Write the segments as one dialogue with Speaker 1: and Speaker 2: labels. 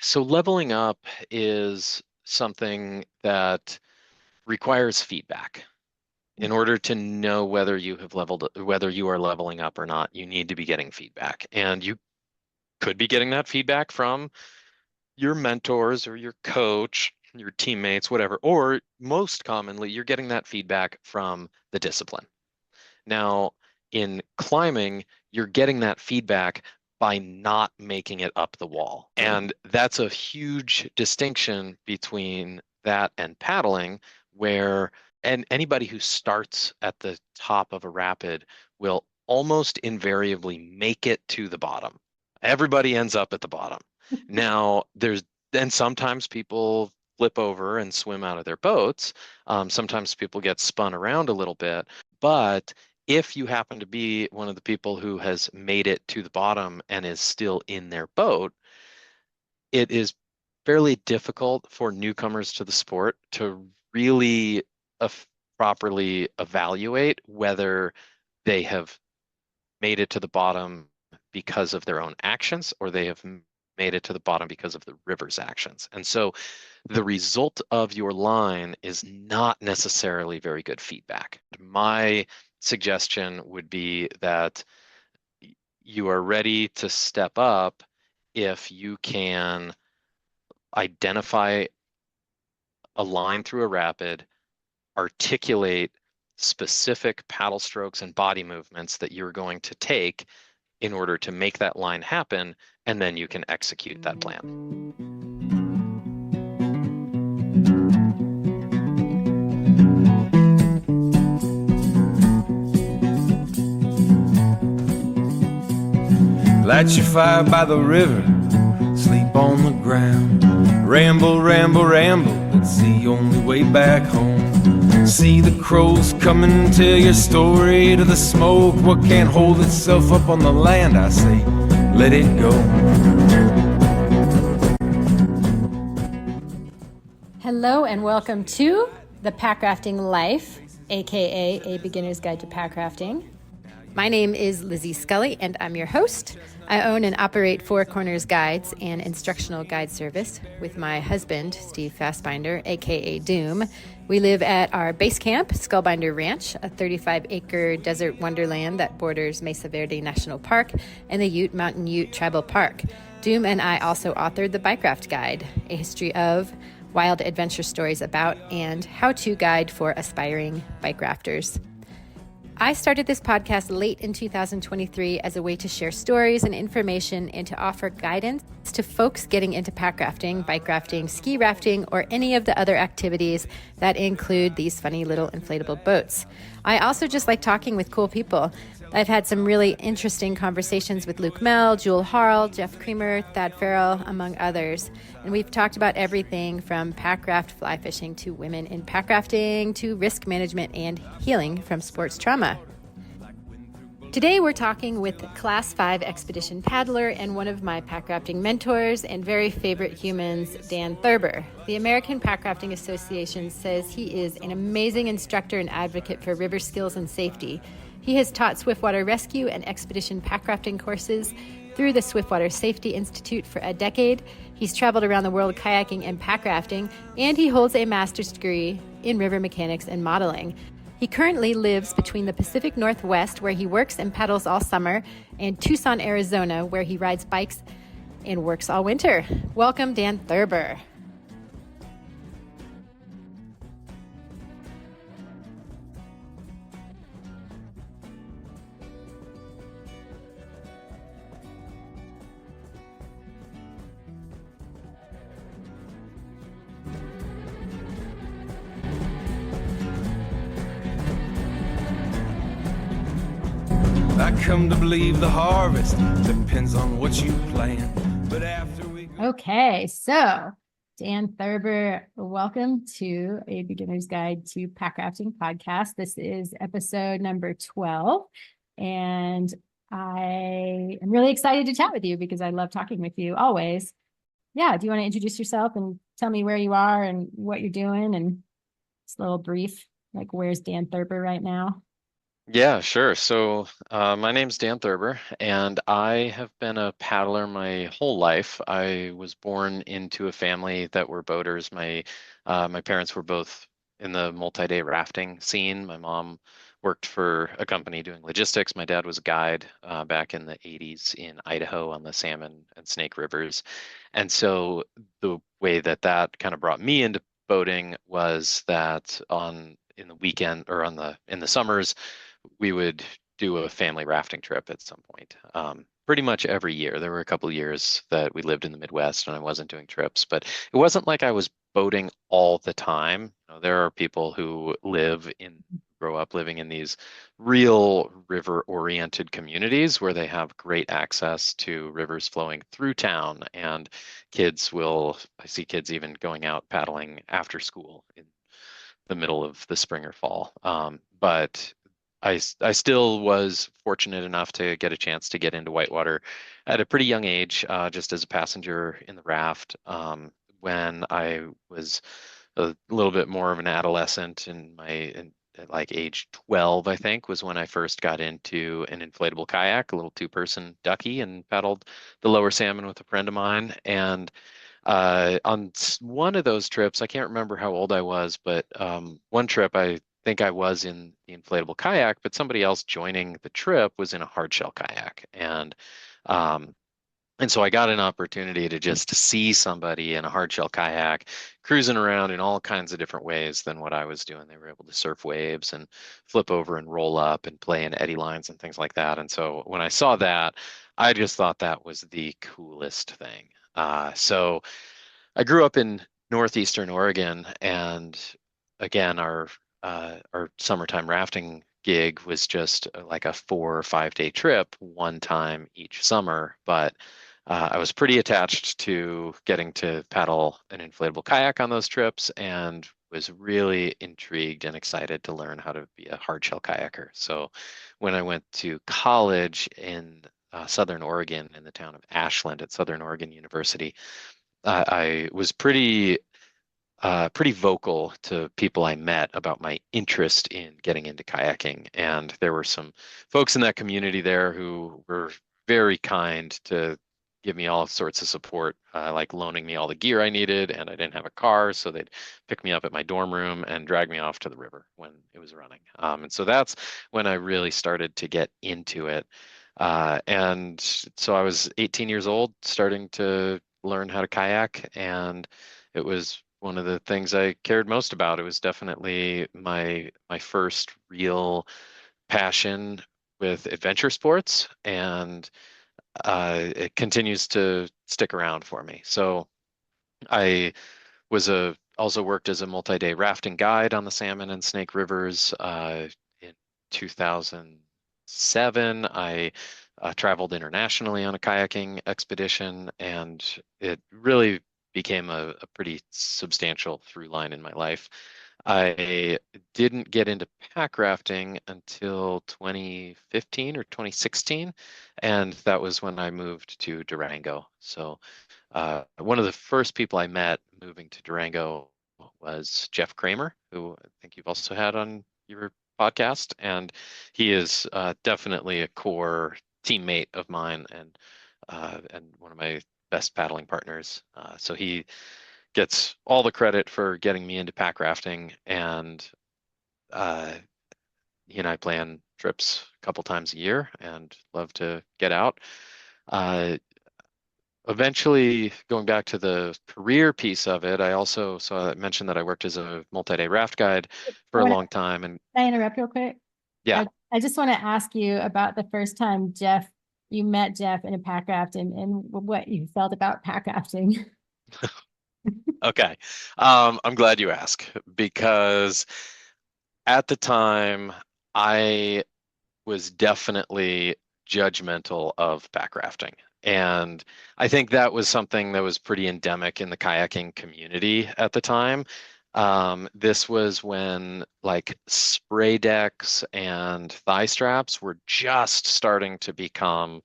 Speaker 1: So leveling up is something that requires feedback. In order to know whether whether you are leveling up or not, you need to be getting feedback. And you could be getting that feedback from your mentors or your coach, your teammates, whatever. Or most commonly, you're getting that feedback from the discipline. Now, in climbing, you're getting that feedback by not making it up the wall. And that's a huge distinction between that and paddling, where and anybody who starts at the top of a rapid will almost invariably make it to the bottom. Everybody ends up at the bottom. Now, then sometimes people flip over and swim out of their boats. Sometimes people get spun around a little bit, but if you happen to be one of the people who has made it to the bottom and is still in their boat, it is fairly difficult for newcomers to the sport to really properly evaluate whether they have made it to the bottom because of their own actions or they have made it to the bottom because of the river's actions. And so the result of your line is not necessarily very good feedback. My suggestion would be that you are ready to step up if you can identify a line through a rapid, articulate specific paddle strokes and body movements that you're going to take in order to make that line happen, and then you can execute that plan.
Speaker 2: Light your fire by the river, sleep on the ground. Ramble, ramble, ramble, it's the only way back home. See the crows come and tell your story to the smoke. What can't hold itself up on the land, I say, let it go.
Speaker 3: Hello and welcome to the Packrafting Life, aka A Beginner's Guide to Packrafting. My name is Lizzy Scully and I'm your host. I own and operate Four Corners Guides, an instructional guide service with my husband, Steve Fastbinder, aka Doom. We live at our base camp, Skullbinder Ranch, a 35-acre desert wonderland that borders Mesa Verde National Park and the Ute Mountain Ute Tribal Park. Doom and I also authored the Bikeraft Guide, a history of, wild adventure stories about, and how-to guide for aspiring bike rafters. I started this podcast late in 2023 as a way to share stories and information and to offer guidance to folks getting into packrafting, bike rafting, ski rafting, or any of the other activities that include these funny little inflatable boats. I also just like talking with cool people. I've had some really interesting conversations with Luke Mell, Jewel Harl, Jeff Creamer, Thad Farrell, among others. And we've talked about everything from packraft fly fishing to women in packrafting to risk management and healing from sports trauma. Today we're talking with Class 5 expedition paddler and one of my packrafting mentors and very favorite humans, Dan Thurber. The American Packrafting Association says he is an amazing instructor and advocate for river skills and safety. He has taught Swiftwater rescue and expedition packrafting courses through the Swiftwater Safety Institute for a decade. He's traveled around the world kayaking and packrafting, and he holds a master's degree in river mechanics and modeling. He currently lives between the Pacific Northwest, where he works and paddles all summer, and Tucson, Arizona, where he rides bikes and works all winter. Welcome, Dan Thurber.
Speaker 2: I come to believe the harvest depends on what you plant. But after we go...
Speaker 3: Okay, so Dan Thurber, welcome to A Beginner's Guide to Packrafting podcast. This is episode number 12, and I am really excited to chat with you because I love talking with you always. Yeah, do you want to introduce yourself and tell me where you are and what you're doing and just a little brief, like where's Dan Thurber right now?
Speaker 1: Yeah, sure. So, my name's Dan Thurber, and I have been a paddler my whole life. I was born into a family that were boaters. My parents were both in the multi-day rafting scene. My mom worked for a company doing logistics. My dad was a guide back in the 80s in Idaho on the Salmon and Snake Rivers. And so the way that that kind of brought me into boating was that on in the weekend or on the in the summers we would do a family rafting trip at some point. Pretty much every year. There were a couple of years that we lived in the Midwest and I wasn't doing trips, but it wasn't like I was boating all the time. There are people who grow up living in these real river-oriented communities where they have great access to rivers flowing through town, and I see kids even going out paddling after school in the middle of the spring or fall. But I still was fortunate enough to get a chance to get into whitewater at a pretty young age, just as a passenger in the raft. When I was a little bit more of an adolescent at like age 12, I think, was when I first got into an inflatable kayak, a little two-person ducky, and paddled the lower salmon with a friend of mine. And one of those trips, I can't remember how old I was, but one trip I think I was in the inflatable kayak, but somebody else joining the trip was in a hardshell kayak. Um, and so I got an opportunity to just see somebody in a hardshell kayak cruising around in all kinds of different ways than what I was doing. They were able to surf waves and flip over and roll up and play in eddy lines and things like that. And so when I saw that, I just thought that was the coolest thing. So I grew up in northeastern Oregon, and again, our summertime rafting gig was just like a 4 or 5 day trip, one time each summer. But I was pretty attached to getting to paddle an inflatable kayak on those trips, and was really intrigued and excited to learn how to be a hardshell kayaker. So when I went to college in Southern Oregon, in the town of Ashland at Southern Oregon University, I was pretty vocal to people I met about my interest in getting into kayaking. And there were some folks in that community there who were very kind to give me all sorts of support, like loaning me all the gear I needed. And I didn't have a car, so they'd pick me up at my dorm room and drag me off to the river when it was running. And so that's when I really started to get into it. And so I was 18 years old, starting to learn how to kayak, and it was one of the things I cared most about. It was definitely my first real passion with adventure sports, and it continues to stick around for me. So I also worked as a multi-day rafting guide on the Salmon and Snake Rivers. In 2007, I traveled internationally on a kayaking expedition, and it really became a pretty substantial through line in my life. I didn't get into pack rafting until 2015 or 2016, and that was when I moved to Durango. So one of the first people I met moving to Durango was Jeff Kramer, who I think you've also had on your podcast, and he is definitely a core teammate of mine and one of my best paddling partners. So he gets all the credit for getting me into pack rafting, and uh, he and I plan trips a couple times a year and love to get out. Uh, Eventually, going back to the career piece of it, so I mentioned that I worked as a multi-day raft guide
Speaker 3: I
Speaker 1: for a
Speaker 3: want to,
Speaker 1: long time, and
Speaker 3: can I interrupt real quick?
Speaker 1: yeah.
Speaker 3: I just want to ask you about the first time you met Jeff in a pack raft, and what you felt about pack rafting.
Speaker 1: Okay. I'm glad you asked, because at the time I was definitely judgmental of packrafting. And I think that was something that was pretty endemic in the kayaking community at the time. This was when like spray decks and thigh straps were just starting to become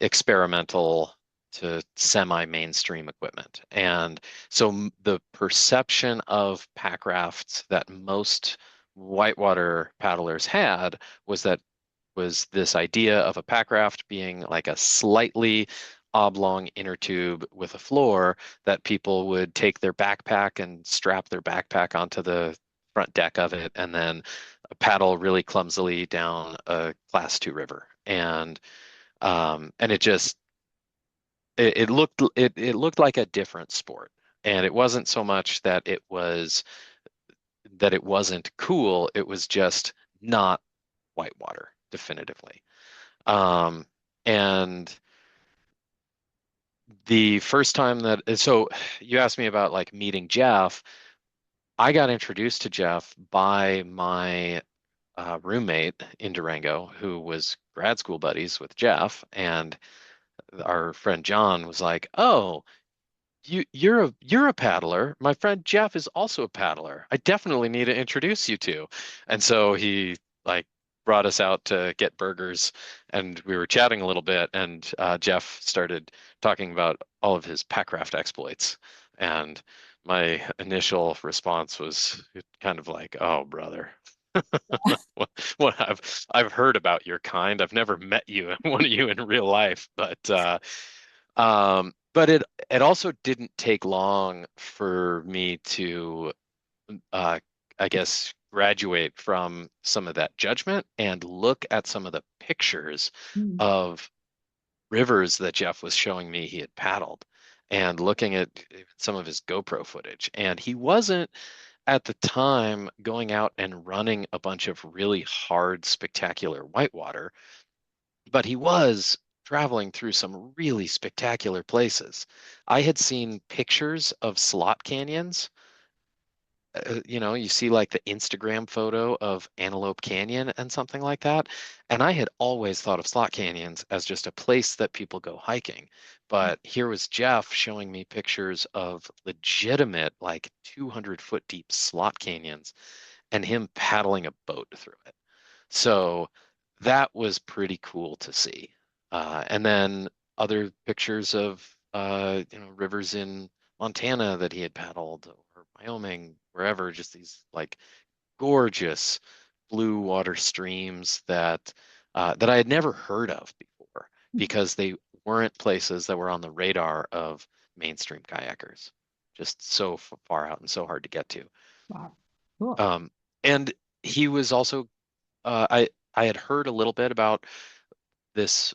Speaker 1: experimental to semi-mainstream equipment. And so the perception of pack rafts that most whitewater paddlers had was this idea of a packraft being like a slightly oblong inner tube with a floor that people would take their backpack and strap their backpack onto the front deck of it and then paddle really clumsily down a class 2 river. And it just it looked like a different sport. And it wasn't so much that it wasn't cool, it was just not whitewater, definitively. Um, and the first time so you asked me about like meeting Jeff. I got introduced to Jeff by my roommate in Durango, who was grad school buddies with Jeff, and our friend John was like, "Oh, you're a paddler. My friend Jeff is also a paddler. I definitely need to introduce you to." And so he like brought us out to get burgers, and we were chatting a little bit, and Jeff started talking about all of his packraft exploits. And my initial response was kind of like, "Oh, brother." What, what I've heard about your kind. I've never met you, one of you in real life, but it also didn't take long for me to, uh, I guess, graduate from some of that judgment and look at some of the pictures
Speaker 3: Mm.
Speaker 1: of rivers that Jeff was showing me he had paddled, and looking at some of his GoPro footage. And he wasn't at the time going out and running a bunch of really hard, spectacular whitewater, but he was traveling through some really spectacular places. I had seen pictures of slot canyons. You see like the Instagram photo of Antelope Canyon and something like that. And I had always thought of slot canyons as just a place that people go hiking. But here was Jeff showing me pictures of legitimate, like 200-foot deep slot canyons and him paddling a boat through it. So that was pretty cool to see. And then other pictures of rivers in Montana that he had paddled, or Wyoming, wherever, just these like gorgeous blue water streams that I had never heard of before because they weren't places that were on the radar of mainstream kayakers. Just so far out and so hard to get to.
Speaker 3: Wow. Cool.
Speaker 1: Um, and he was also I had heard a little bit about this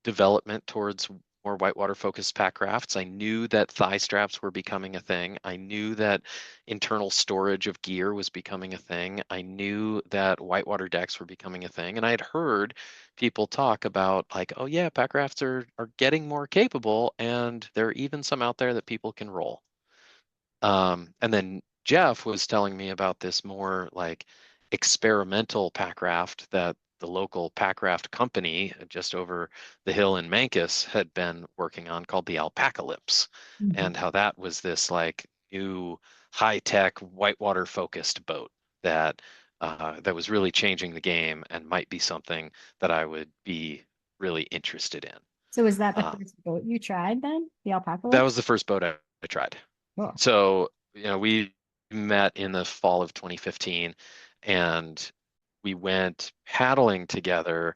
Speaker 1: development towards more whitewater focused pack rafts. I knew that thigh straps were becoming a thing. I knew that internal storage of gear was becoming a thing. I knew that whitewater decks were becoming a thing. And I had heard people talk about like, oh yeah, pack rafts are getting more capable, and there are even some out there that people can roll. And then Jeff was telling me about this more like experimental packraft that the local packraft company just over the hill in Mancus had been working on, called the Alpacalypse,
Speaker 3: Mhm.
Speaker 1: and how that was this like new high-tech whitewater focused boat that was really changing the game and might be something that I would be really interested in.
Speaker 3: So was that the
Speaker 1: Uh,
Speaker 3: first boat you tried then? The alpaca
Speaker 1: that
Speaker 3: lips?
Speaker 1: was the first boat I tried.
Speaker 3: Cool.
Speaker 1: So, we met in the fall of 2015, and we went paddling together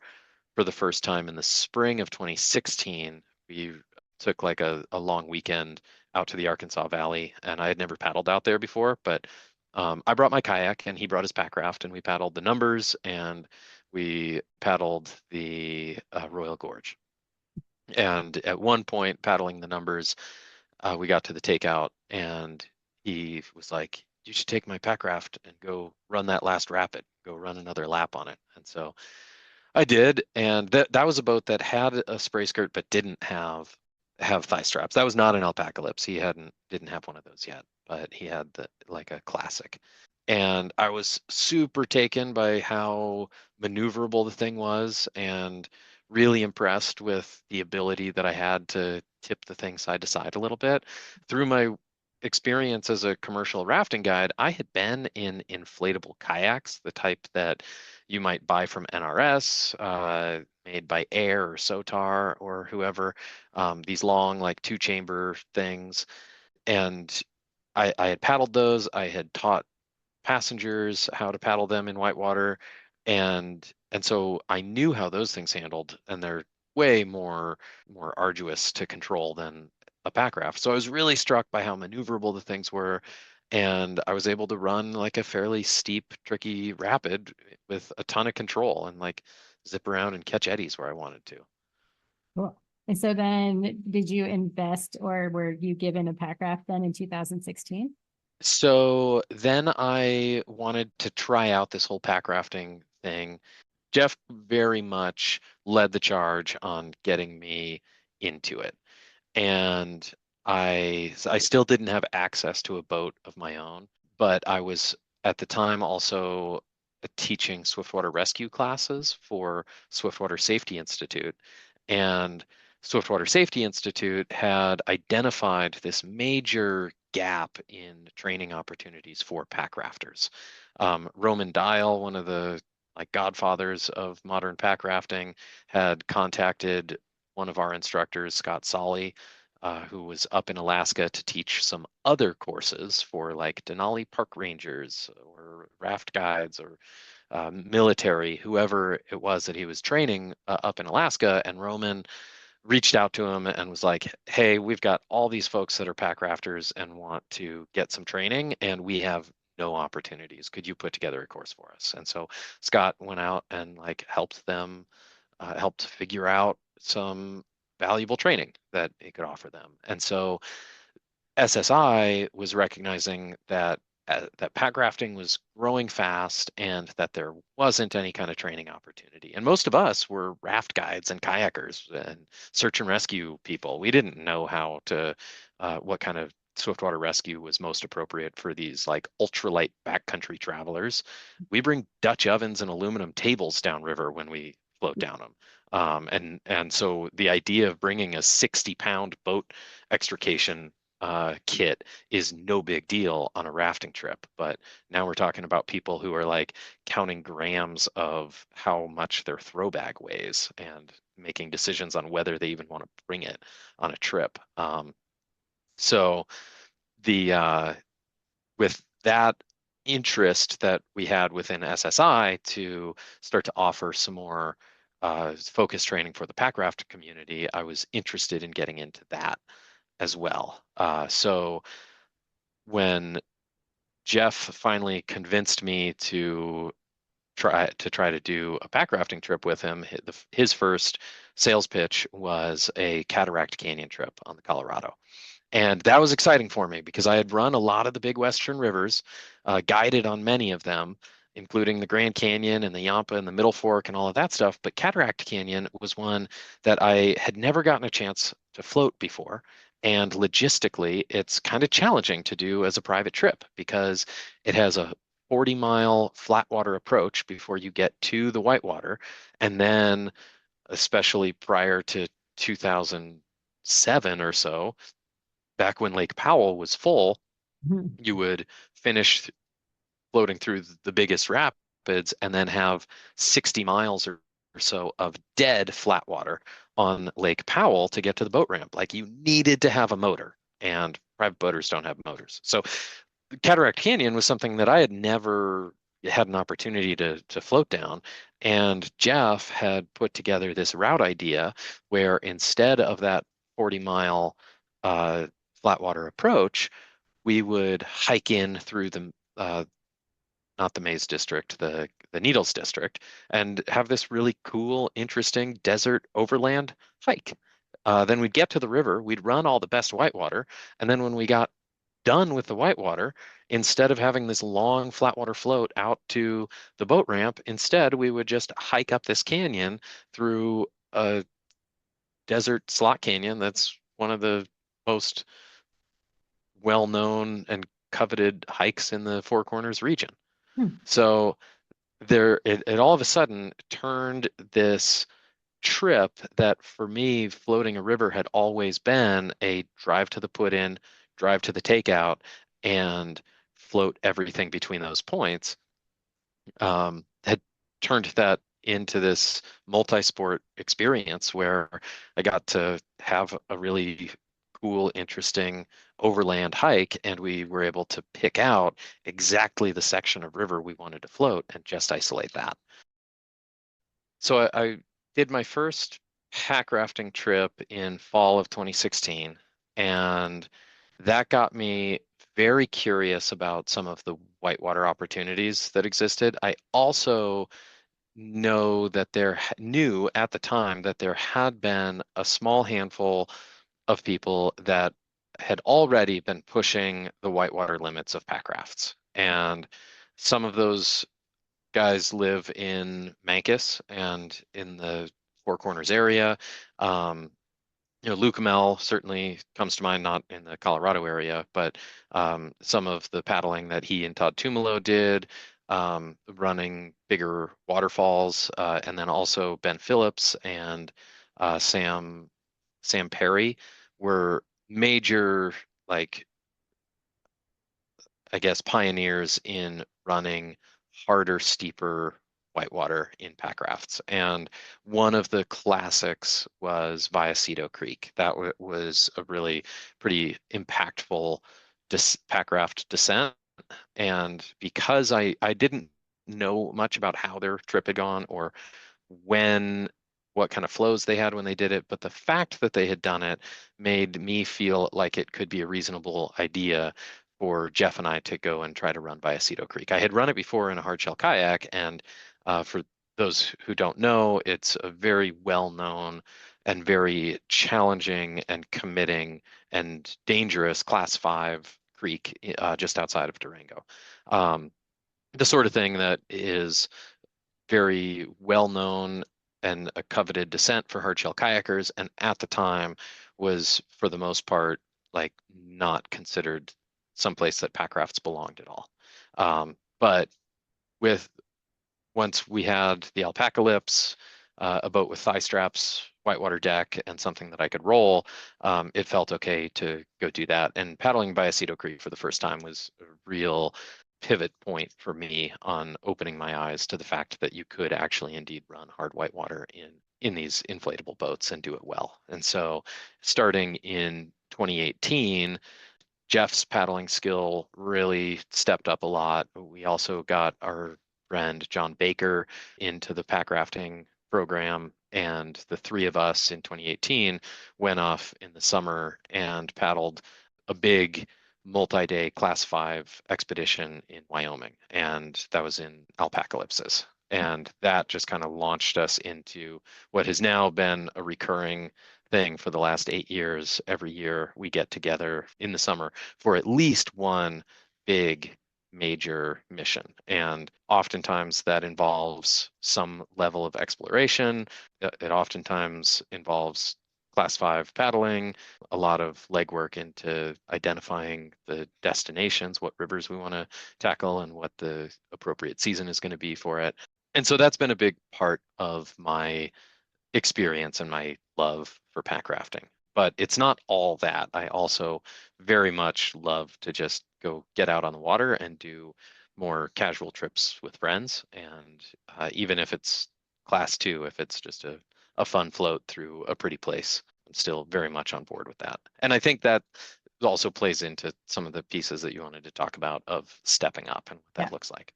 Speaker 1: for the first time in the spring of 2016. We took like a long weekend out to the Arkansas Valley, and I had never paddled out there before, but I brought my kayak and he brought his packraft, and we paddled the Numbers and we paddled the Royal Gorge. And at one point, paddling the Numbers, we got to the takeout, and he was like, "You should take my packraft and go run that last rapid, go run another lap on it." And so I did, and that was a boat that had a spray skirt but didn't have thigh straps. That was not an Alpacalypse. He didn't have one of those yet, but he had the like a classic. And I was super taken by how maneuverable the thing was, and really impressed with the ability that I had to tip the thing side to side a little bit. Through my experience as a commercial rafting guide, I had been in inflatable kayaks, the type that you might buy from NRS, made by Air or Sotar or whoever, these long, like two-chamber things. And I had paddled those. I had taught passengers, how to paddle them in whitewater, and so I knew how those things handled, and they're way more arduous to control than a pack raft. So I was really struck by how maneuverable the things were, and I was able to run like a fairly steep, tricky rapid with a ton of control and like zip around and catch eddies where I wanted to.
Speaker 3: Cool. And so then did you invest or were you given a pack raft then in 2016?
Speaker 1: So then I wanted to try out this whole pack rafting thing. Jeff very much led the charge on getting me into it. And I still didn't have access to a boat of my own, but I was at the time also teaching Swiftwater rescue classes for Swiftwater Safety Institute. And Swiftwater Safety Institute had identified this major gap in training opportunities for pack rafters. Roman Dial, one of the like godfathers of modern pack rafting, had contacted one of our instructors, Scott Solly, who was up in Alaska to teach some other courses for like Denali Park Rangers or raft guides or military, whoever it was that he was training up in Alaska. And Roman reached out to him and was like, "Hey, we've got all these folks that are pack rafters and want to get some training, and we have no opportunities. Could you put together a course for us?" And so Scott went out and like helped them, helped figure out some valuable training that he could offer them. And so SSI was recognizing that pack rafting was growing fast and that there wasn't any kind of training opportunity. And most of us were raft guides and kayakers and search and rescue people. We didn't know how to what kind of swiftwater rescue was most appropriate for these like ultralight backcountry travelers. We bring Dutch ovens and aluminum tables downriver when we float down them. And so the idea of bringing a 60-pound boat extrication kit is no big deal on a rafting trip. But now we're talking about people who are like counting grams of how much their throw bag weighs and making decisions on whether they even want to bring it on a trip. So the with that interest that we had within SSI to start to offer some more focus training for the packraft community, I was interested in getting into that as well. So when Jeff finally convinced me to try to do a pack rafting trip with him, his first sales pitch was a Cataract Canyon trip on the Colorado. And that was exciting for me because I had run a lot of the big Western rivers, guided on many of them, including the Grand Canyon and the Yampa and the Middle Fork and all of that stuff. But Cataract Canyon was one that I had never gotten a chance to float before. And logistically, it's kind of challenging to do as a private trip because it has a 40-mile flat water approach before you get to the whitewater. And then, especially prior to 2007 or so, back when Lake Powell was full,
Speaker 3: Mhm.
Speaker 1: you would finish floating through the biggest rapids and then have 60 miles or so of dead flat water on Lake Powell to get to the boat ramp. Like you needed to have a motor, and private boaters don't have motors. So Cataract Canyon was something that I had never had an opportunity to float down. And Jeff had put together this route idea where instead of that 40-mile flatwater approach, we would hike in through the not the Maze District, the Needles District, and have this really cool, interesting desert overland hike. Then we'd get to the river, we'd run all the best whitewater, and then when we got done with the whitewater, instead of having this long flatwater float out to the boat ramp, instead we would just hike up this canyon through a desert slot canyon that's one of the most well-known and coveted hikes in the Four Corners region.
Speaker 3: Hmm.
Speaker 1: So it all of a sudden turned this trip that for me, floating a river had always been a drive to the put in, drive to the takeout, and float everything between those points, had turned that into this multi-sport experience where I got to have a really cool, interesting overland hike, and we were able to pick out exactly the section of river we wanted to float and just isolate that. So I did my first pack rafting trip in fall of 2016, and that got me very curious about some of the whitewater opportunities that existed. I also know that knew at the time that there had been a small handful of people that had already been pushing the whitewater limits of pack rafts. And some of those guys live in Mancos and in the Four Corners area. Um, Luke Mel certainly comes to mind, not in the Colorado area, but some of the paddling that he and Todd Tumalo did, running bigger waterfalls, and then also Ben Phillips and Sam Perry were major, like, I guess, pioneers in running harder, steeper whitewater in pack rafts. And one of the classics was Vallecito Creek. That was a really pretty impactful pack raft descent. And because I didn't know much about how their trip had gone or what kind of flows they had when they did it, but the fact that they had done it made me feel like it could be a reasonable idea for Jeff and I to go and try to run Vallecito Creek. I had run it before in a hardshell kayak, and for those who don't know, it's a very well-known and very challenging and committing and dangerous Class 5 creek just outside of Durango. The sort of thing that is very well known and a coveted descent for hardshell kayakers, and at the time was for the most part like not considered someplace that pack rafts belonged at all. But with once we had the Alpacalypse, a boat with thigh straps, whitewater deck, and something that I could roll, it felt okay to go do that. And paddling Vallecito Creek for the first time was a real pivot point for me on opening my eyes to the fact that you could actually indeed run hard whitewater in these inflatable boats and do it well. And so starting in 2018, Jeff's paddling skill really stepped up a lot. We also got our friend John Baker into the pack rafting program, and the three of us in 2018 went off in the summer and paddled a big multi-day Class 5 expedition in Wyoming, and that was in Alpacalypses. And that just kind of launched us into what has now been a recurring thing for the last 8 years. Every year we get together in the summer for at least one big major mission. And oftentimes that involves some level of exploration. It oftentimes involves Class 5 paddling, a lot of legwork into identifying the destinations, what rivers we want to tackle, and what the appropriate season is going to be for it. And so that's been a big part of my experience and my love for pack rafting. But it's not all that. I also very much love to just go get out on the water and do more casual trips with friends. And even if it's Class 2, if it's just a fun float through a pretty place, I'm still very much on board with that. And I think that also plays into some of the pieces that you wanted to talk about of stepping up and what that looks like.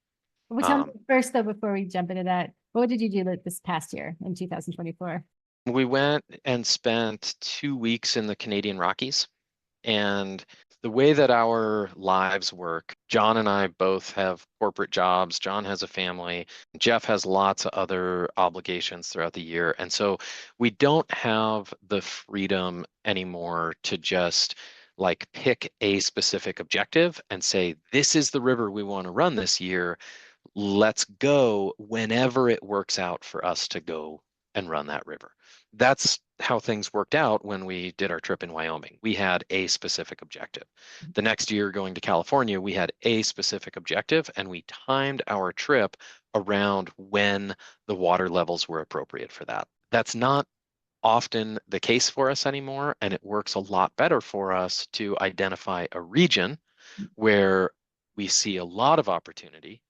Speaker 3: Well, tell me first, though, before we jump into that, what did you do this past year in 2024?
Speaker 1: We went and spent 2 weeks in the Canadian Rockies. And the way that our lives work, John and I both have corporate jobs. John has a family. Jeff has lots of other obligations throughout the year. And so we don't have the freedom anymore to just like pick a specific objective and say, this is the river we want to run this year. Let's go whenever it works out for us to go and run that river. That's how things worked out when we did our trip in Wyoming. We had a specific objective. The next year going to California, we had a specific objective, and we timed our trip around when the water levels were appropriate for that. That's not often the case for us anymore, and it works a lot better for us to identify a region where we see a lot of opportunity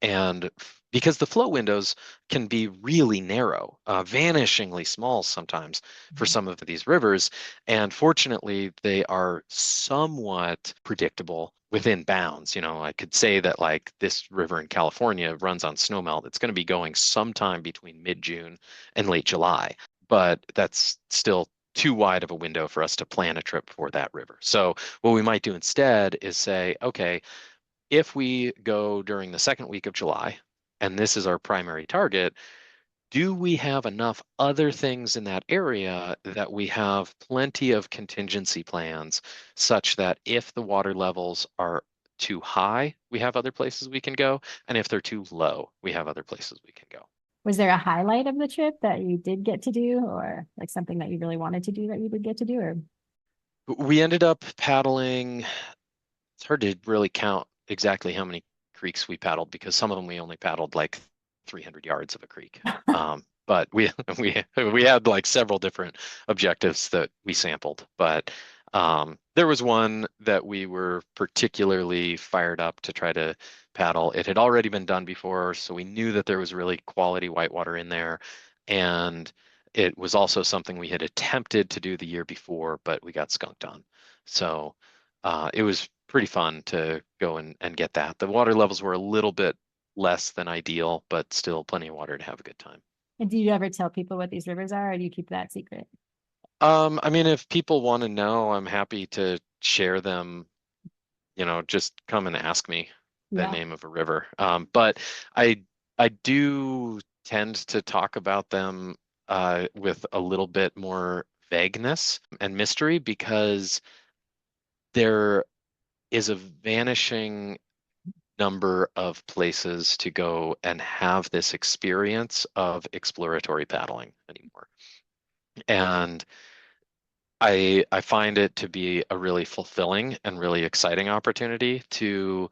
Speaker 1: And because the flow windows can be really narrow, vanishingly small sometimes for some of these rivers. And fortunately, they are somewhat predictable within bounds. I could say that like this river in California runs on snowmelt. It's going to be going sometime between mid-June and late July, but that's still too wide of a window for us to plan a trip for that river. So what we might do instead is say, okay, if we go during the second week of July, and this is our primary target, do we have enough other things in that area that we have plenty of contingency plans such that if the water levels are too high, we have other places we can go, and if they're too low, we have other places we can go.
Speaker 3: Was there a highlight of the trip that you did get to do, or like something that you really wanted to do that you did get to do? Or
Speaker 1: We ended up paddling. It's hard to really count exactly how many creeks we paddled because some of them we only paddled like 300 yards of a creek. But we we had like several different objectives that we sampled. But there was one that we were particularly fired up to try to paddle. It had already been done before, so we knew that there was really quality whitewater in there, and it was also something we had attempted to do the year before, but we got skunked on. So it was pretty fun to go and get that. The water levels were a little bit less than ideal, but still plenty of water to have a good time.
Speaker 3: and do you ever tell people what these rivers are, or do you keep that secret?
Speaker 1: I mean, if people want to know, I'm happy to share them. Just come and ask me the
Speaker 3: Yeah.
Speaker 1: name of a river. But I do tend to talk about them with a little bit more vagueness and mystery because there is a vanishing number of places to go and have this experience of exploratory paddling anymore. And I find it to be a really fulfilling and really exciting opportunity to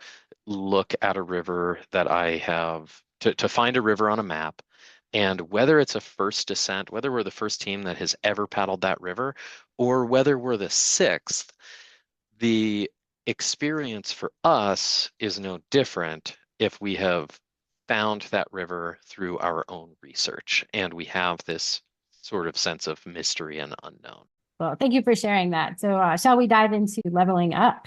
Speaker 1: look at a river that I have to find a river on a map. And whether it's a first descent, whether we're the first team that has ever paddled that river, or whether we're the sixth, the experience for us is no different if we have found that river through our own research and we have this sort of sense of mystery and unknown.
Speaker 3: Well, thank you for sharing that. So, shall we dive into leveling up?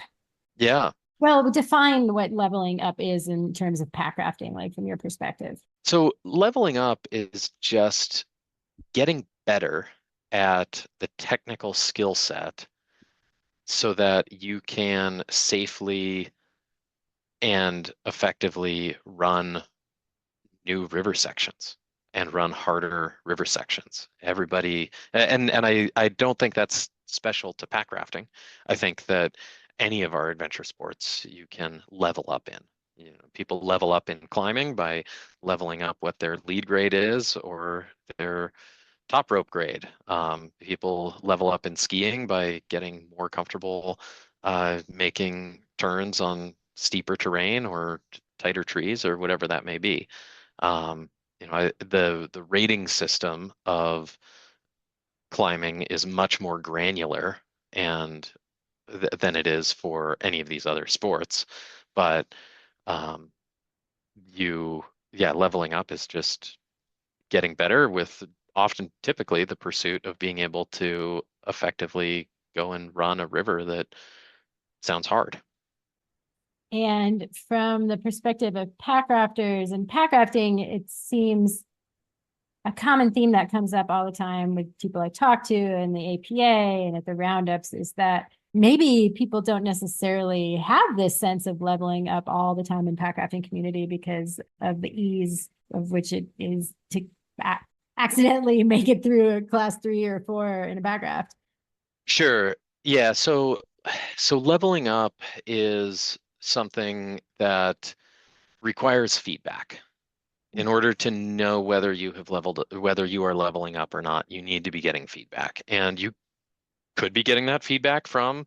Speaker 1: Yeah.
Speaker 3: Well, define what leveling up is in terms of pack rafting, like from your perspective.
Speaker 1: So leveling up is just getting better at the technical skill set so that you can safely and effectively run new river sections and run harder river sections. Everybody, and I don't think that's special to pack rafting. I think that any of our adventure sports you can level up in. People level up in climbing by leveling up what their lead grade is or their top rope grade. People level up in skiing by getting more comfortable making turns on steeper terrain or tighter trees or whatever that may be. The rating system of climbing is much more granular and than it is for any of these other sports. But um, leveling up is just getting better with often typically the pursuit of being able to effectively go and run a river that sounds hard.
Speaker 3: And from the perspective of pack rafters and pack rafting, it seems a common theme that comes up all the time with people I talk to and the APA and at the roundups is that maybe people don't necessarily have this sense of leveling up all the time in pack rafting community because of the ease of which it is to accidentally make it through a class 3 or 4 in a pack raft.
Speaker 1: Sure. Yeah. So leveling up is something that requires feedback. In order to know whether whether you are leveling up or not, you need to be getting feedback. And you could be getting that feedback from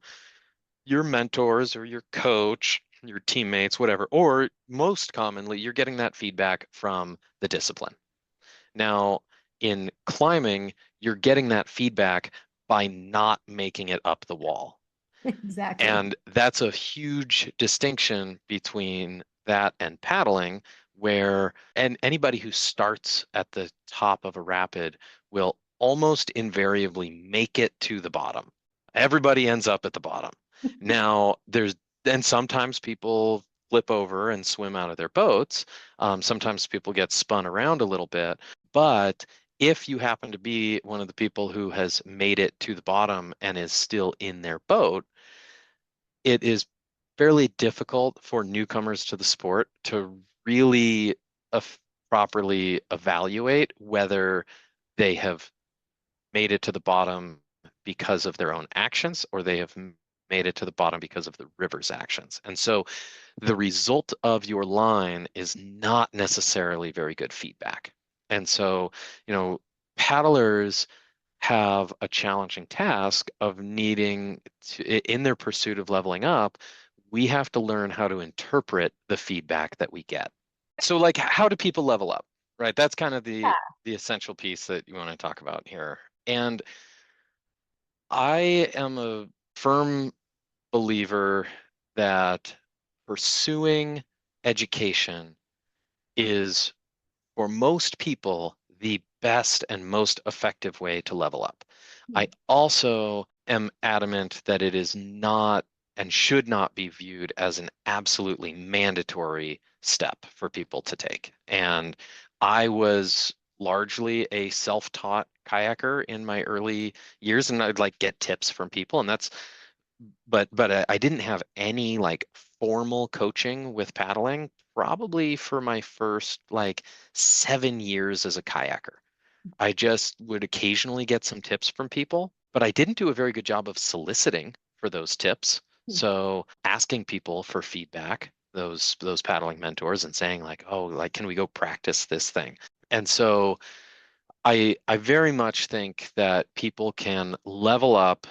Speaker 1: your mentors or your coach, your teammates, whatever. Or most commonly, you're getting that feedback from the discipline. Now, in climbing, you're getting that feedback by not making it up the wall.
Speaker 3: Exactly.
Speaker 1: And that's a huge distinction between that and paddling, and anybody who starts at the top of a rapid will almost invariably make it to the bottom. Everybody ends up at the bottom. Now, then sometimes people flip over and swim out of their boats. Sometimes people get spun around a little bit, but if you happen to be one of the people who has made it to the bottom and is still in their boat, it is fairly difficult for newcomers to the sport to really properly evaluate whether they have made it to the bottom because of their own actions or they have made it to the bottom because of the river's actions. And so the result of your line is not necessarily very good feedback. And so, paddlers have a challenging task of needing to, in their pursuit of leveling up, we have to learn how to interpret the feedback that we get. So like, how do people level up, right? That's kind of
Speaker 3: Yeah.
Speaker 1: the essential piece that you want to talk about here. And I am a firm believer that pursuing education is, for most people, the best and most effective way to level up. I also am adamant that it is not and should not be viewed as an absolutely mandatory step for people to take. And I was largely a self-taught kayaker in my early years, and I'd like get tips from people, and but I didn't have any like formal coaching with paddling probably for my first like 7 years as a kayaker. I just would occasionally get some tips from people, but I didn't do a very good job of soliciting for those tips. So asking people for feedback, those paddling mentors, and saying like, oh, like, can we go practice this thing? And so I very much think that people can level up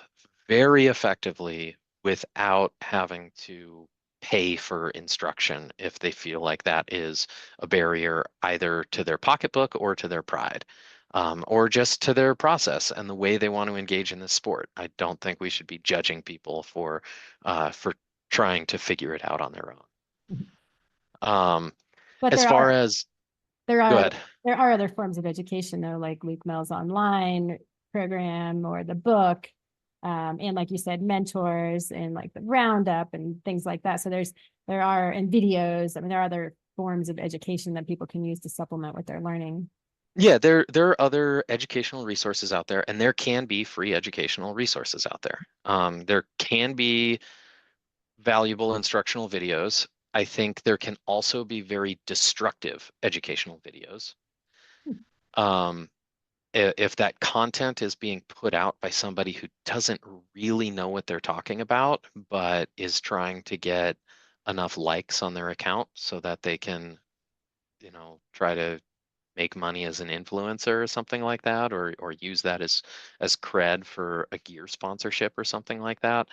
Speaker 1: very effectively without having to pay for instruction if they feel like that is a barrier either to their pocketbook or to their pride, or just to their process and the way they want to engage in this sport. I don't think we should be judging people for trying to figure it out on their own.
Speaker 3: But
Speaker 1: As
Speaker 3: there
Speaker 1: far
Speaker 3: are
Speaker 1: as,
Speaker 3: there
Speaker 1: go
Speaker 3: are
Speaker 1: ahead.
Speaker 3: there are other forms of education though, like Luke Mell's online program or the book, and like you said, mentors and like the roundup and things like that. So there are and videos. I mean, there are other forms of education that people can use to supplement what they're learning.
Speaker 1: Yeah, there are other educational resources out there, and there can be free educational resources out there. There can be valuable instructional videos. I think there can also be very destructive educational videos. Um, if that content is being put out by somebody who doesn't really know what they're talking about, but is trying to get enough likes on their account so that they can, try to make money as an influencer or something like that, or use that as cred for a gear sponsorship or something like that.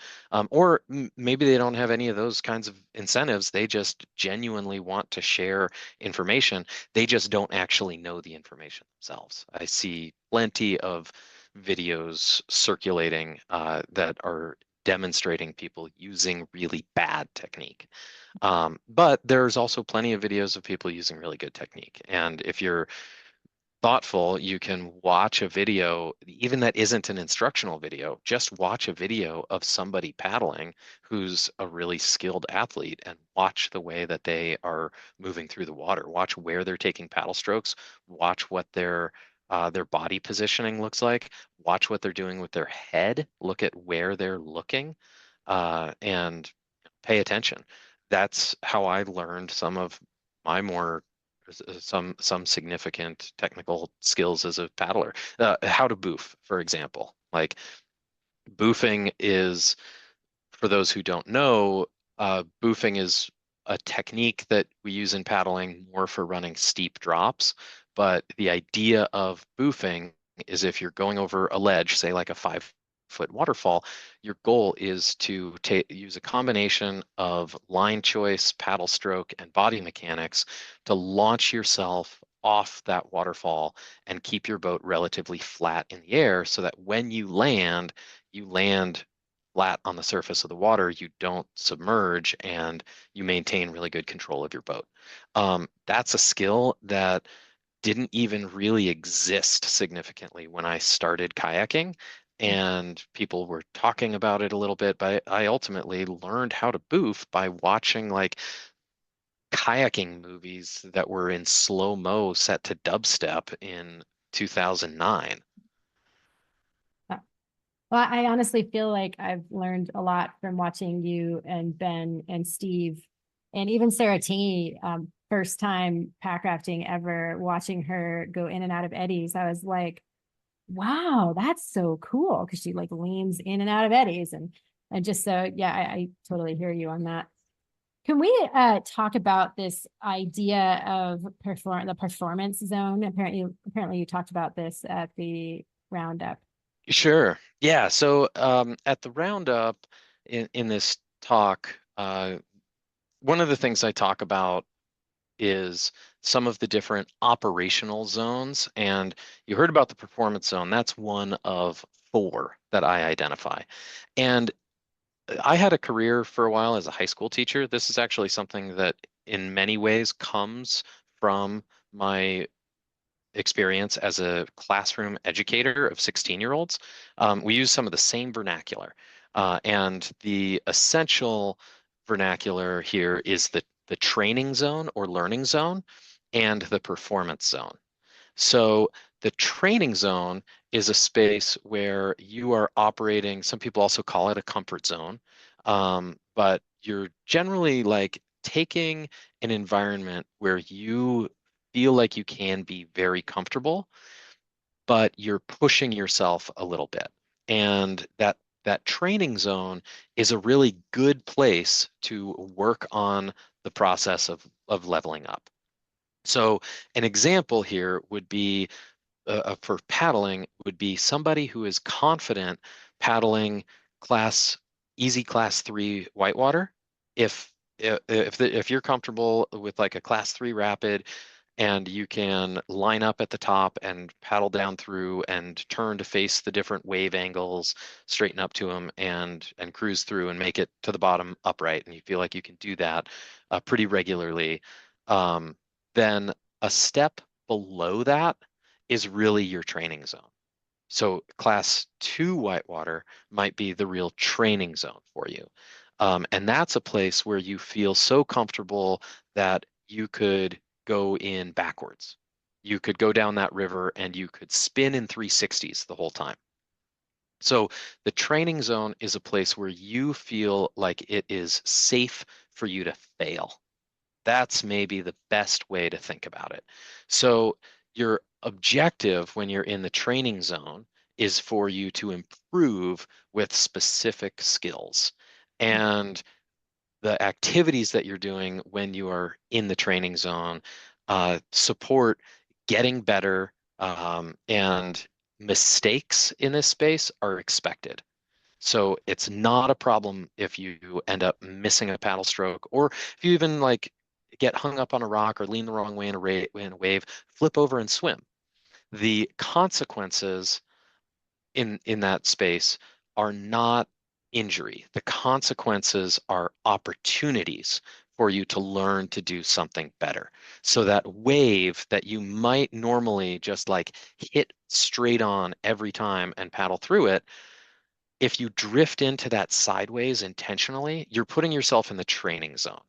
Speaker 1: Or maybe they don't have any of those kinds of incentives. They just genuinely want to share information. They just don't actually know the information themselves. I see plenty of videos circulating that are demonstrating people using really bad technique. But there's also plenty of videos of people using really good technique. And if you're thoughtful, you can watch a video, even that isn't an instructional video, just watch a video of somebody paddling who's a really skilled athlete and watch the way that they are moving through the water. Watch where they're taking paddle strokes, watch what their body positioning looks like, watch what they're doing with their head, look at where they're looking, and pay attention. That's how I learned some of my more some significant technical skills as a paddler. How to boof, for example. Like boofing is, for those who don't know, boofing is a technique that we use in paddling more for running steep drops. But the idea of boofing is if you're going over a ledge, say like a 5-foot waterfall, your goal is to use a combination of line choice, paddle stroke, and body mechanics to launch yourself off that waterfall and keep your boat relatively flat in the air so that when you land flat on the surface of the water, you don't submerge and you maintain really good control of your boat. That's a skill that didn't even really exist significantly when I started kayaking. And people were talking about it a little bit, but I ultimately learned how to boof by watching like kayaking movies that were in slow-mo set to dubstep in 2009.
Speaker 3: Uh, Well, I honestly feel like I've learned a lot from watching you and Ben and Steve and even Sarah Taney, first time pack rafting ever, watching her go in and out of eddies. I was like, wow, that's so cool because she like leans in and out of eddies and just so yeah, I totally hear you on that. Can we talk about this idea of the performance zone? Apparently you talked about this at the roundup.
Speaker 1: Sure. Yeah. So at the roundup in this talk, one of the things I talk about is some of the different operational zones. And you heard about the performance zone. That's one of four that I identify. And I had a career for a while as a high school teacher. This is actually something that in many ways comes from my experience as a classroom educator of 16-year-olds. We use some of the same vernacular. And the essential vernacular here is the training zone or learning zone and the performance zone. So the training zone is a space where you are operating, some people also call it a comfort zone, but you're generally like taking an environment where you feel like you can be very comfortable, but you're pushing yourself a little bit. And that training zone is a really good place to work on the process of leveling up. So an example here would be for paddling would be somebody who is confident paddling class easy class 3 whitewater. If you're comfortable with like a class 3 rapid and you can line up at the top and paddle down through and turn to face the different wave angles, straighten up to them and cruise through and make it to the bottom upright, and you feel like you can do that pretty regularly, um, then a step below that is really your training zone. So class 2 whitewater might be the real training zone for you. And that's a place where you feel so comfortable that you could go in backwards. You could go down that river and you could spin in 360s the whole time. So the training zone is a place where you feel like it is safe for you to fail. That's maybe the best way to think about it. So your objective when you're in the training zone is for you to improve with specific skills. And the activities that you're doing when you are in the training zone support getting better, and mistakes in this space are expected. So it's not a problem if you end up missing a paddle stroke, or if you even like get hung up on a rock or lean the wrong way in a wave, flip over and swim. The consequences in that space are not injury. The consequences are opportunities for you to learn to do something better. So that wave that you might normally just like hit straight on every time and paddle through it, if you drift into that sideways intentionally, you're putting yourself in the training zone.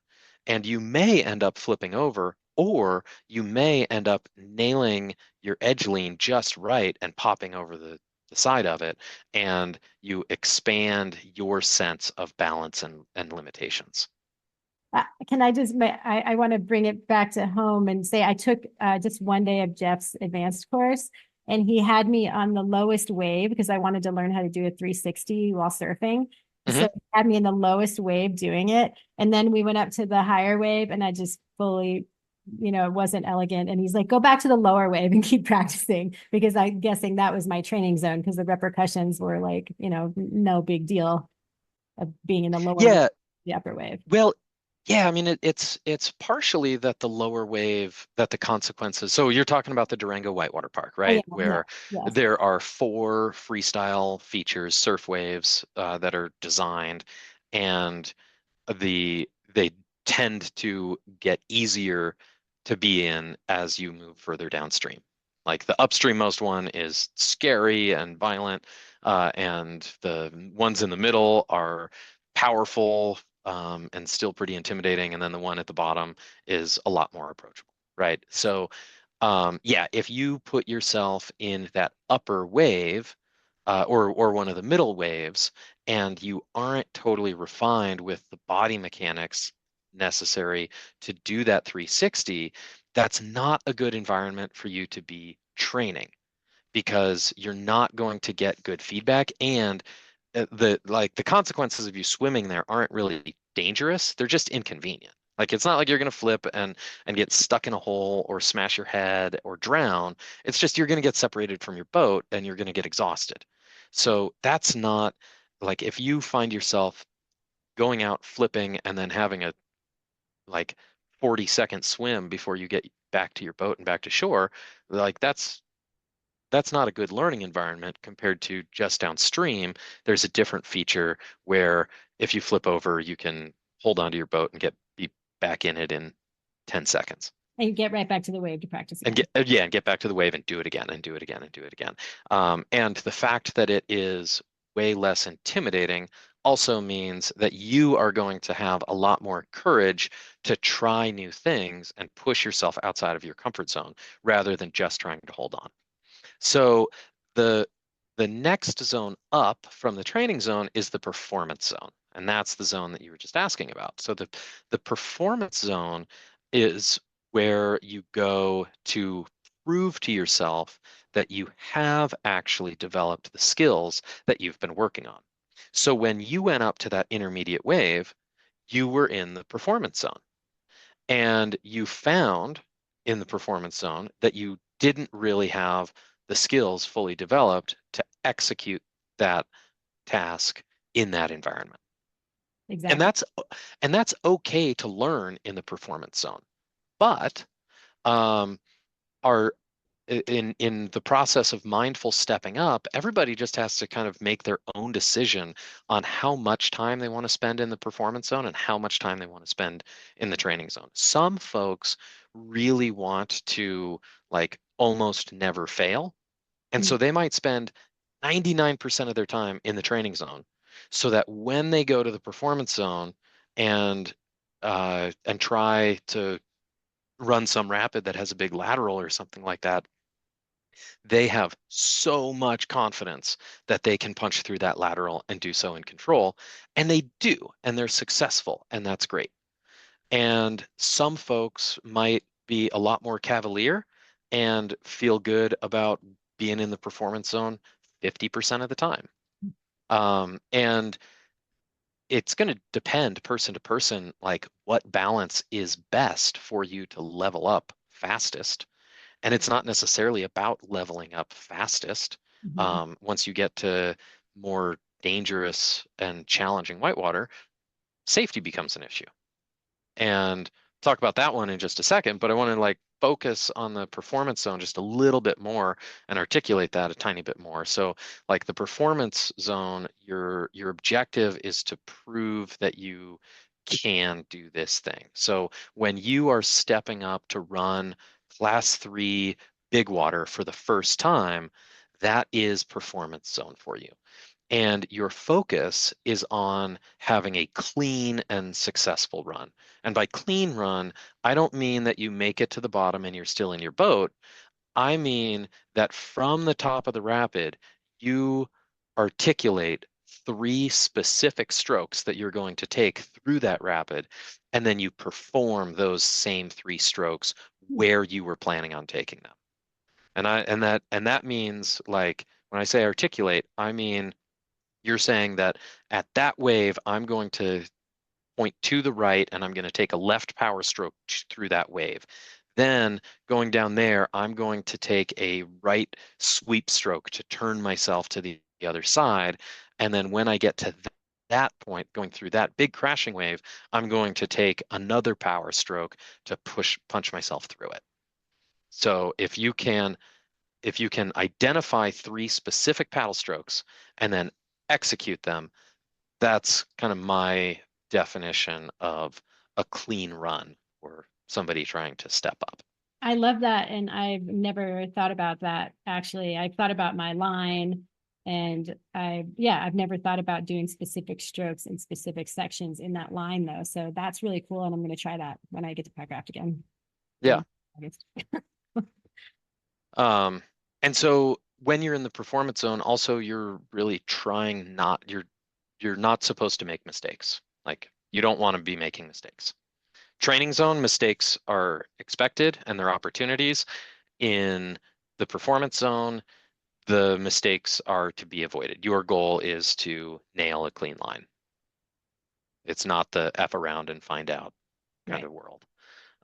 Speaker 1: And you may end up flipping over, or you may end up nailing your edge lean just right and popping over the side of it, and you expand your sense of balance and limitations.
Speaker 3: Can I just, I want to bring it back to home and say I took just one day of Jeff's advanced course, and he had me on the lowest wave because I wanted to learn how to do a 360 while surfing. So
Speaker 1: Mhm.
Speaker 3: he had me in the lowest wave doing it. And then we went up to the higher wave and I just fully, it wasn't elegant. And he's like, go back to the lower wave and keep practicing because I'm guessing that was my training zone because the repercussions were like, no big deal of being in the lower wave,
Speaker 1: Yeah,
Speaker 3: the upper wave.
Speaker 1: well, Yeah, I mean it's partially that the lower wave that the consequences. So you're talking about the Durango Whitewater Park,
Speaker 3: Oh yeah,
Speaker 1: right?
Speaker 3: yeah,
Speaker 1: Where
Speaker 3: yes.
Speaker 1: there are four freestyle features, surf waves that are designed, and they tend to get easier to be in as you move further downstream. Like the upstream-most one is scary and violent, and the ones in the middle are powerful, and still pretty intimidating. And then the one at the bottom is a lot more approachable, right? So, yeah, if you put yourself in that upper wave, or one of the middle waves, and you aren't totally refined with the body mechanics necessary to do that 360, that's not a good environment for you to be training because you're not going to get good feedback. And the consequences of you swimming there aren't really dangerous. They're just inconvenient. Like it's not like you're going to flip and get stuck in a hole or smash your head or drown. It's just you're going to get separated from your boat and you're going to get exhausted. So that's not like if you find yourself going out flipping and then having a like 40-second swim before you get back to your boat and back to shore, like that's not a good learning environment compared to just downstream. There's a different feature where if you flip over, you can hold onto your boat and be back in it in 10 seconds.
Speaker 3: And you get right back to the wave to practice
Speaker 1: And
Speaker 3: again.
Speaker 1: yeah, and get back to the wave and do it again and do it again and do it again. And the fact that it is way less intimidating also means that you are going to have a lot more courage to try new things and push yourself outside of your comfort zone rather than just trying to hold on. So the the next zone up from the training zone is the performance zone, and that's the zone that you were just asking about. So the performance zone is where you go to prove to yourself that you have actually developed the skills that you've been working on. So when you went up to that intermediate wave, you were in the performance zone. And you found in the performance zone that you didn't really have the skills fully developed to execute that task in that environment. And
Speaker 3: Exactly.
Speaker 1: that's okay to learn in the performance zone. But um, our in the process of mindful stepping up, everybody just has to kind of make their own decision on how much time they want to spend in the performance zone and how much time they want to spend in the training zone. Some folks really want to like almost never fail, and
Speaker 3: Mm.
Speaker 1: so they might spend 99% of their time in the training zone so that when they go to the performance zone and try to run some rapid that has a big lateral or something like that, they have so much confidence that they can punch through that lateral and do so in control. And they do, and they're successful, and that's great. And some folks might be a lot more cavalier and feel good about being in the performance zone 50% of the time. And it's going to depend person to person, like what balance is best for you to level up fastest. And it's not necessarily about leveling up fastest.
Speaker 3: Mhm.
Speaker 1: Once you get to more dangerous and challenging whitewater, safety becomes an issue. And talk about that one in just a second, but I want to like focus on the performance zone just a little bit more and articulate that a tiny bit more. So like the performance zone, your objective is to prove that you can do this thing. So when you are stepping up to run class 3 big water for the first time, that is performance zone for you. And your focus is on having a clean and successful run. And by clean run, I don't mean that you make it to the bottom and you're still in your boat. I mean that from the top of the rapid, you articulate three specific strokes that you're going to take through that rapid, and then you perform those same three strokes where you were planning on taking them. And that means like when I say articulate, I mean you're saying that at that wave, I'm going to point to the right and I'm going to take a left power stroke through that wave. Then going down there, I'm going to take a right sweep stroke to turn myself to the other side. And then when I get to that point, going through that big crashing wave, I'm going to take another power stroke to punch myself through it. So if you can identify three specific paddle strokes and then execute them, that's kind of my definition of a clean run or somebody trying to step up.
Speaker 3: I love that. And I've never thought about that. Actually, I've thought about my line and I've never thought about doing specific strokes in specific sections in that line though. So that's really cool. And I'm going to try that when I get to Packraft again.
Speaker 1: Yeah. And so when you're in the performance zone, also you're really trying not, you're not supposed to make mistakes. Like you don't want to be making mistakes. Training zone mistakes are expected and they're opportunities. In the performance zone, the mistakes are to be avoided. Your goal is to nail a clean line. It's not the F around and find out kind of world.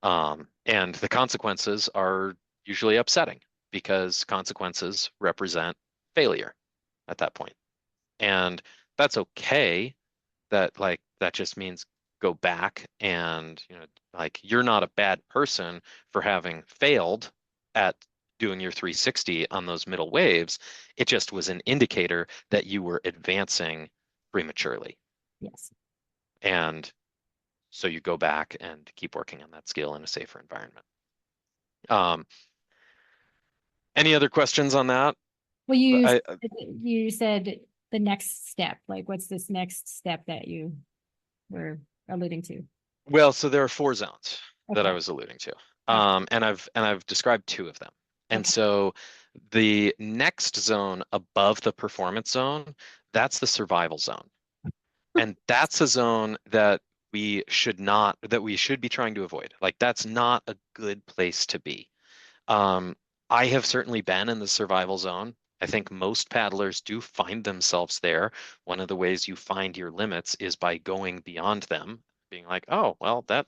Speaker 1: And the consequences are usually upsetting because consequences represent failure at that point. And that's okay. That just means go back and, like you're not a bad person for having failed at doing your 360 on those middle waves. It just was an indicator that you were advancing prematurely.
Speaker 3: Yes.
Speaker 1: And so you go back and keep working on that skill in a safer environment. Any other questions on that?
Speaker 3: Well,
Speaker 1: I,
Speaker 3: you said the next step. Like, what's this next step that you were alluding to?
Speaker 1: well, so there are four zones that I
Speaker 3: Okay.
Speaker 1: was alluding to.
Speaker 3: Okay.
Speaker 1: And I've described two of them. And
Speaker 3: Okay.
Speaker 1: so the next zone above the performance zone, that's the survival zone. And that's a zone that we should be trying to avoid. Like that's not a good place to be. I have certainly been in the survival zone. I think most paddlers do find themselves there. One of the ways you find your limits is by going beyond them, being like, oh, well, that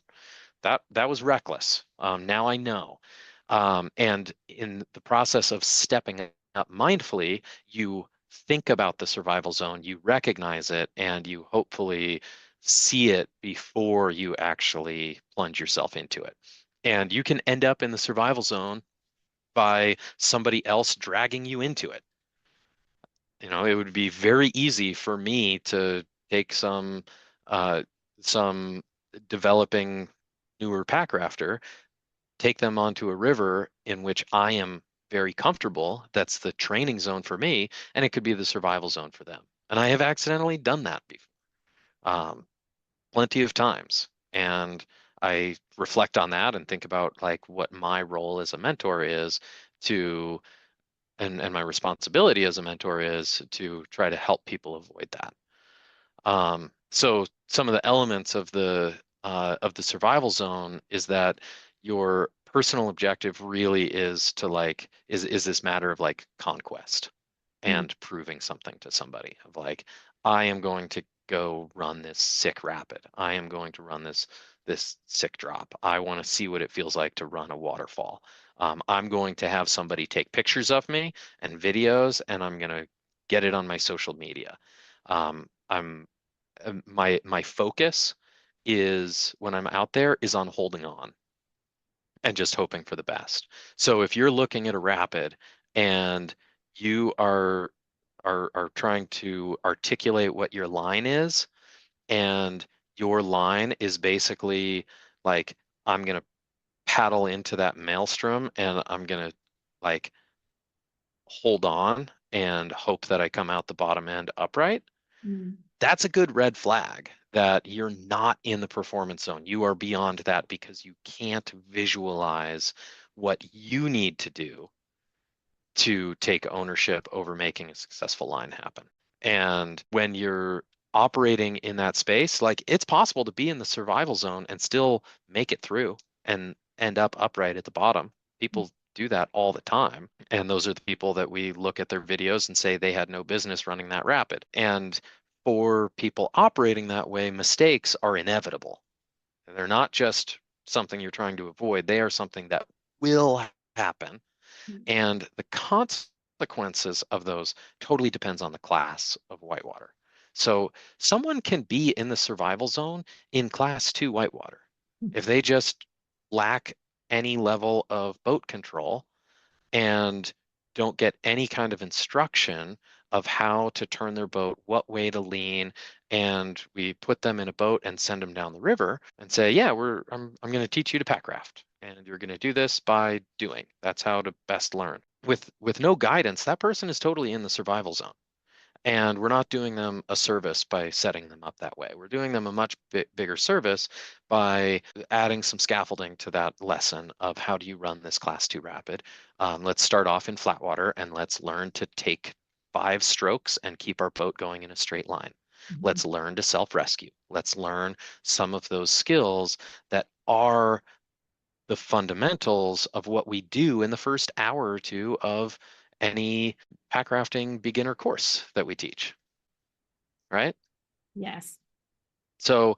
Speaker 1: was reckless. Now I know. And in the process of stepping up mindfully, you think about the survival zone, you recognize it, and you hopefully see it before you actually plunge yourself into it. And you can end up in the survival zone by somebody else dragging you into it. It would be very easy for me to take uh, some developing newer pack rafter, take them onto a river in which I am very comfortable. That's the training zone for me, and it could be the survival zone for them. And I have accidentally done that before, plenty of times. And I reflect on that and think about like what my role as a mentor is to and my responsibility as a mentor is to try to help people avoid that. So some of the elements of the survival zone is that your personal objective really is to like is this matter of like conquest
Speaker 3: Mm.
Speaker 1: and proving something to somebody of like I am going to go run this sick rapid. I am going to run this sick drop. I want to see what it feels like to run a waterfall. I'm going to have somebody take pictures of me and videos, and I'm going to get it on my social media. I'm my focus is when I'm out there is on holding on and just hoping for the best. So if you're looking at a rapid and you are trying to articulate what your line is, and your line is basically like I'm gonna paddle into that maelstrom and I'm gonna like hold on and hope that I come out the bottom end upright,
Speaker 3: Mm.
Speaker 1: that's a good red flag that you're not in the performance zone. You are beyond that because you can't visualize what you need to do to take ownership over making a successful line happen. And when you're operating in that space, like it's possible to be in the survival zone and still make it through and end up upright at the bottom. People do that all the time. And those are the people that we look at their videos and say they had no business running that rapid. And for people operating that way, mistakes are inevitable. They're not just something you're trying to avoid, they are something that will happen. And the consequences of those totally depends on the class of whitewater. So someone can be in the survival zone in class 2 whitewater. If they just lack any level of boat control and don't get any kind of instruction of how to turn their boat, what way to lean, and we put them in a boat and send them down the river and say, yeah, I'm going to teach you to pack raft, and you're going to do this by doing. That's how to best learn. With no guidance, that person is totally in the survival zone. And we're not doing them a service by setting them up that way. We're doing them a much bigger service by adding some scaffolding to that lesson of how do you run this class 2 rapid. Let's start off in flat water and let's learn to take 5 strokes and keep our boat going in a straight line. Let's learn to self-rescue. Let's learn some of those skills that are the fundamentals of what we do in the first hour or two of any packrafting beginner course that we teach, right?
Speaker 3: Yes.
Speaker 1: So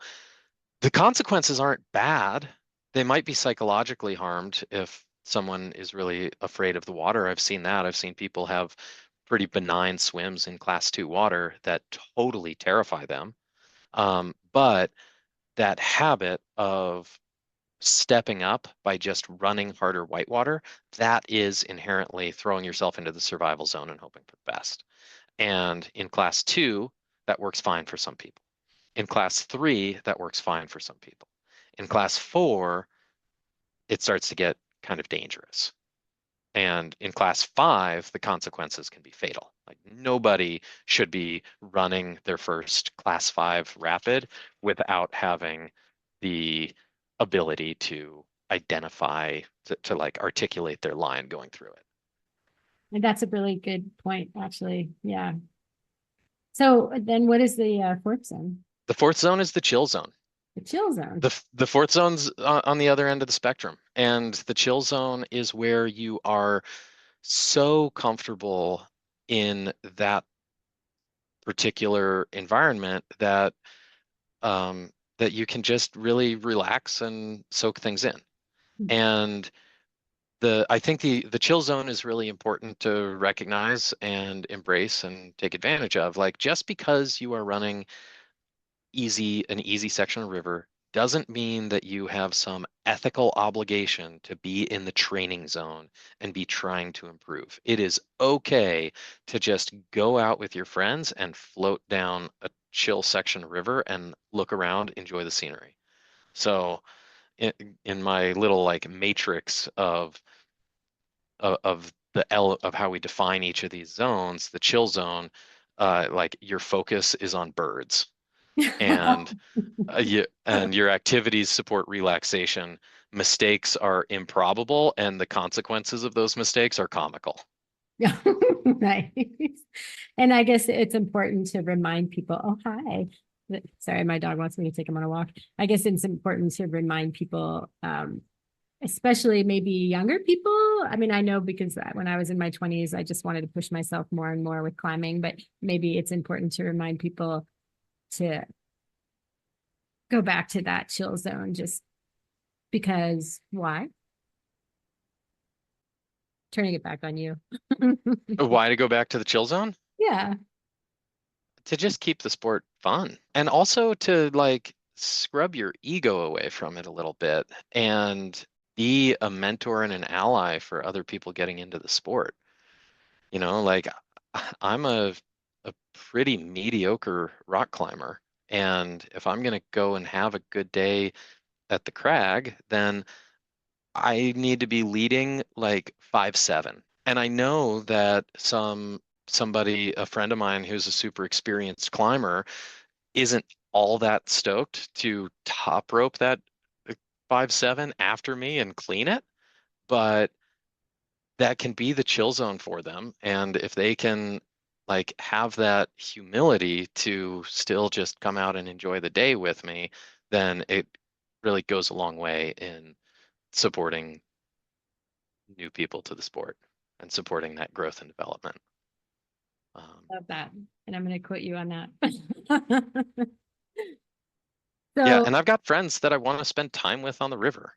Speaker 1: the consequences aren't bad. They might be psychologically harmed if someone is really afraid of the water. I've seen that. I've seen people have pretty benign swims in class 2 water that totally terrify them. But that habit of stepping up by just running harder whitewater, that is inherently throwing yourself into the survival zone and hoping for the best. And in class 2, that works fine for some people. In class 3, that works fine for some people. In class 4, it starts to get kind of dangerous. And in class 5, the consequences can be fatal. Like nobody should be running their first class 5 rapid without having the ability to identify, to like articulate their line going through it.
Speaker 3: And that's a really good point, actually. Yeah. So then what is the fourth zone?
Speaker 1: The fourth zone is the chill zone.
Speaker 3: The chill zone.
Speaker 1: The fourth zone's on the other end of the spectrum. And the chill zone is where you are so comfortable in that particular environment that that you can just really relax and soak things in. And I think the chill zone is really important to recognize and embrace and take advantage of. Like just because you are running an easy section of river doesn't mean that you have some ethical obligation to be in the training zone and be trying to improve. It is okay to just go out with your friends and float down a chill section of river and look around, enjoy the scenery. So in my little like matrix of the L of how we define each of these zones, the chill zone, like your focus is on birds and your activities support relaxation. Mistakes are improbable, and the consequences of those mistakes are comical.
Speaker 3: Yeah, right. And I guess it's important to remind people, oh, hi. Sorry, my dog wants me to take him on a walk. I guess it's important to remind people, especially maybe younger people. I mean, I know because when I was in my 20s, I just wanted to push myself more and more with climbing, but maybe it's important to remind people to go back to that chill zone just because why? Turning it back on you.
Speaker 1: Why to go back to the chill zone?
Speaker 3: Yeah.
Speaker 1: To just keep the sport fun and also to like scrub your ego away from it a little bit and be a mentor and an ally for other people getting into the sport. You know, like I'm a pretty mediocre rock climber. And if I'm going to go and have a good day at the crag, then I need to be leading like 5'7". And I know that a friend of mine who's a super experienced climber isn't all that stoked to top rope that 5'7" after me and clean it, but that can be the chill zone for them. And if they can like have that humility to still just come out and enjoy the day with me, then it really goes a long way in supporting new people to the sport and supporting that growth and development.
Speaker 3: Love that. And I'm going to quote you on that.
Speaker 1: Yeah,
Speaker 3: So,
Speaker 1: and I've got friends that I want to spend time with on the river.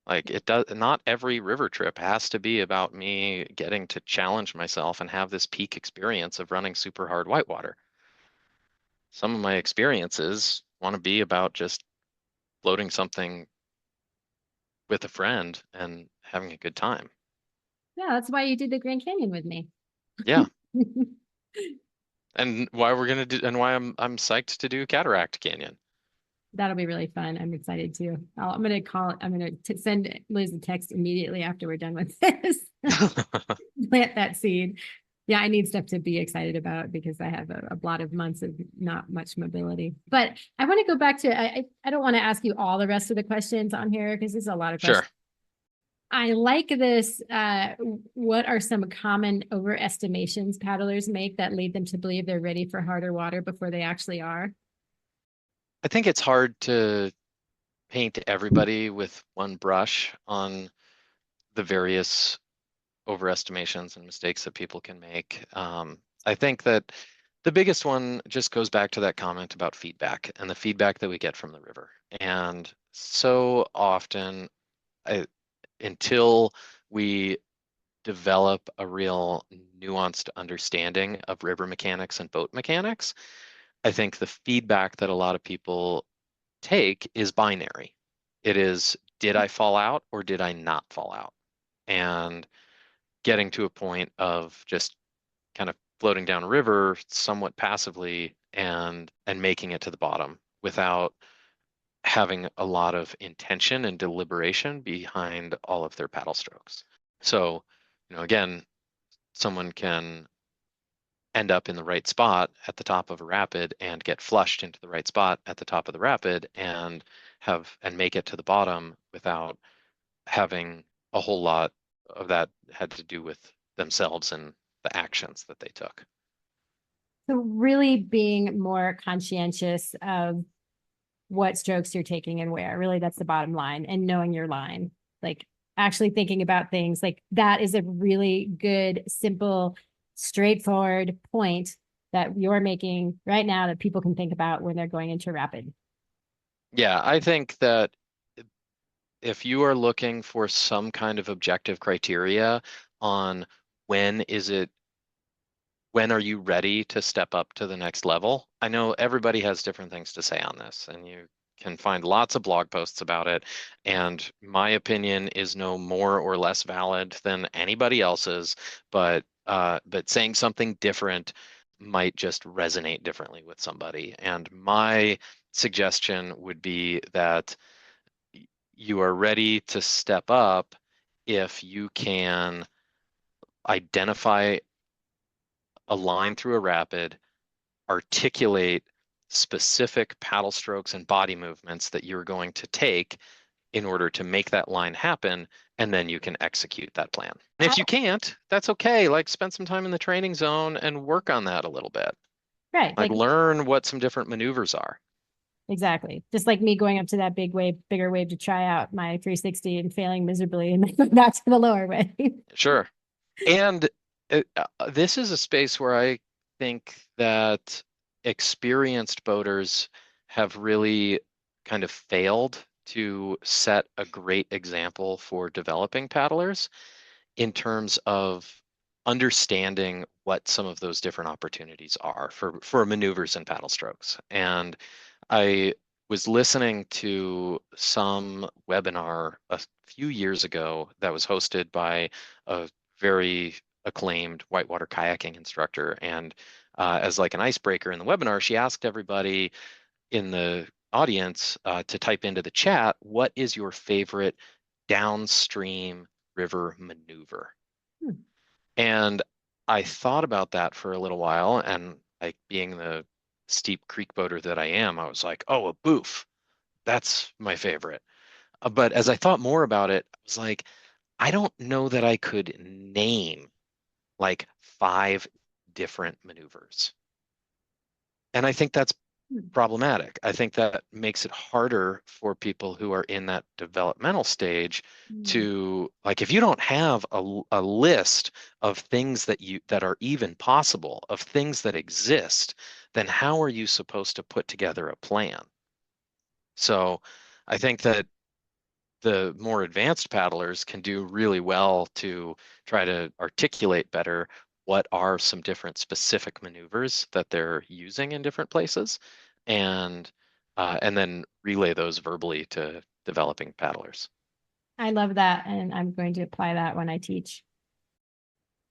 Speaker 1: Like it does, not every river trip has to be about me getting to challenge myself and have this peak experience of running super hard whitewater. some of my experiences want to be about just floating something with a friend and having a good time.
Speaker 3: Yeah, that's why you did the Grand Canyon with me.
Speaker 1: Yeah. And why we're gonna do and why I'm psyched to do Cataract Canyon.
Speaker 3: That'll be really fun. I'm excited too. I'm going to call it. I'm going to send Liz a text immediately after we're done with this. Plant that seed. Yeah, I need stuff to be excited about because I have a lot of months of not much mobility. But I want to go back to, I don't want to ask you all the rest of the questions on here because there's a lot of questions.
Speaker 1: Sure.
Speaker 3: I like this. What are some common overestimations paddlers make that lead them to believe they're ready for harder water before they actually are?
Speaker 1: I think it's hard to paint everybody with one brush on the various overestimations and mistakes that people can make. I think that the biggest one just goes back to that comment about feedback and the feedback that we get from the river. And so often, until we develop a real nuanced understanding of river mechanics and boat mechanics, I think the feedback that a lot of people take is binary. It is, did I fall out or did I not fall out? And getting to a point of just kind of floating down a river somewhat passively and making it to the bottom without having a lot of intention and deliberation behind all of their paddle strokes. So, again, someone can end up in the right spot at the top of a rapid and get flushed into the right spot at the top of the rapid and make it to the bottom without having a whole lot of that had to do with themselves and the actions that they took.
Speaker 3: So really being more conscientious of what strokes you're taking and where. Really, that's the bottom line, and knowing your line. Like actually thinking about things like that is a really good, simple, straightforward point that you're making right now that people can think about when they're going into rapid.
Speaker 1: Yeah, I think that if you are looking for some kind of objective criteria on when is it when are you ready to step up to the next level? I know everybody has different things to say on this, and you can find lots of blog posts about it. And my opinion is no more or less valid than anybody else's, but saying something different might just resonate differently with somebody. And my suggestion would be that you are ready to step up if you can identify a line through a rapid, articulate specific paddle strokes and body movements that you're going to take in order to make that line happen, and then you can execute that plan. And if you can't, that's okay. Like spend some time in the training zone and work on that a little bit.
Speaker 3: Right.
Speaker 1: Like learn what some different maneuvers are.
Speaker 3: Exactly. Just like me going up to that bigger wave to try out my 360 and failing miserably and then going back to the lower wave.
Speaker 1: Sure. And this is a space where I think that experienced boaters have really kind of failed to set a great example for developing paddlers in terms of understanding what some of those different opportunities are for maneuvers and paddle strokes. And I was listening to some webinar a few years ago that was hosted by a very acclaimed whitewater kayaking instructor. And as like an icebreaker in the webinar, she asked everybody in the audience to type into the chat, what is your favorite downstream river maneuver? And I thought about that for a little while, and like being the steep creek boater that I am, I was like, oh, a boof. That's my favorite. But as I thought more about it, I was like, I don't know that I could name like 5 different maneuvers. And I think that's problematic. I think that makes it harder for people who are in that developmental stage to like, if you don't have a list of things that are even possible, of things that exist, then how are you supposed to put together a plan? So I think that the more advanced paddlers can do really well to try to articulate better what are some different specific maneuvers that they're using in different places, and then relay those verbally to developing paddlers.
Speaker 3: I love that, and I'm going to apply that when I teach.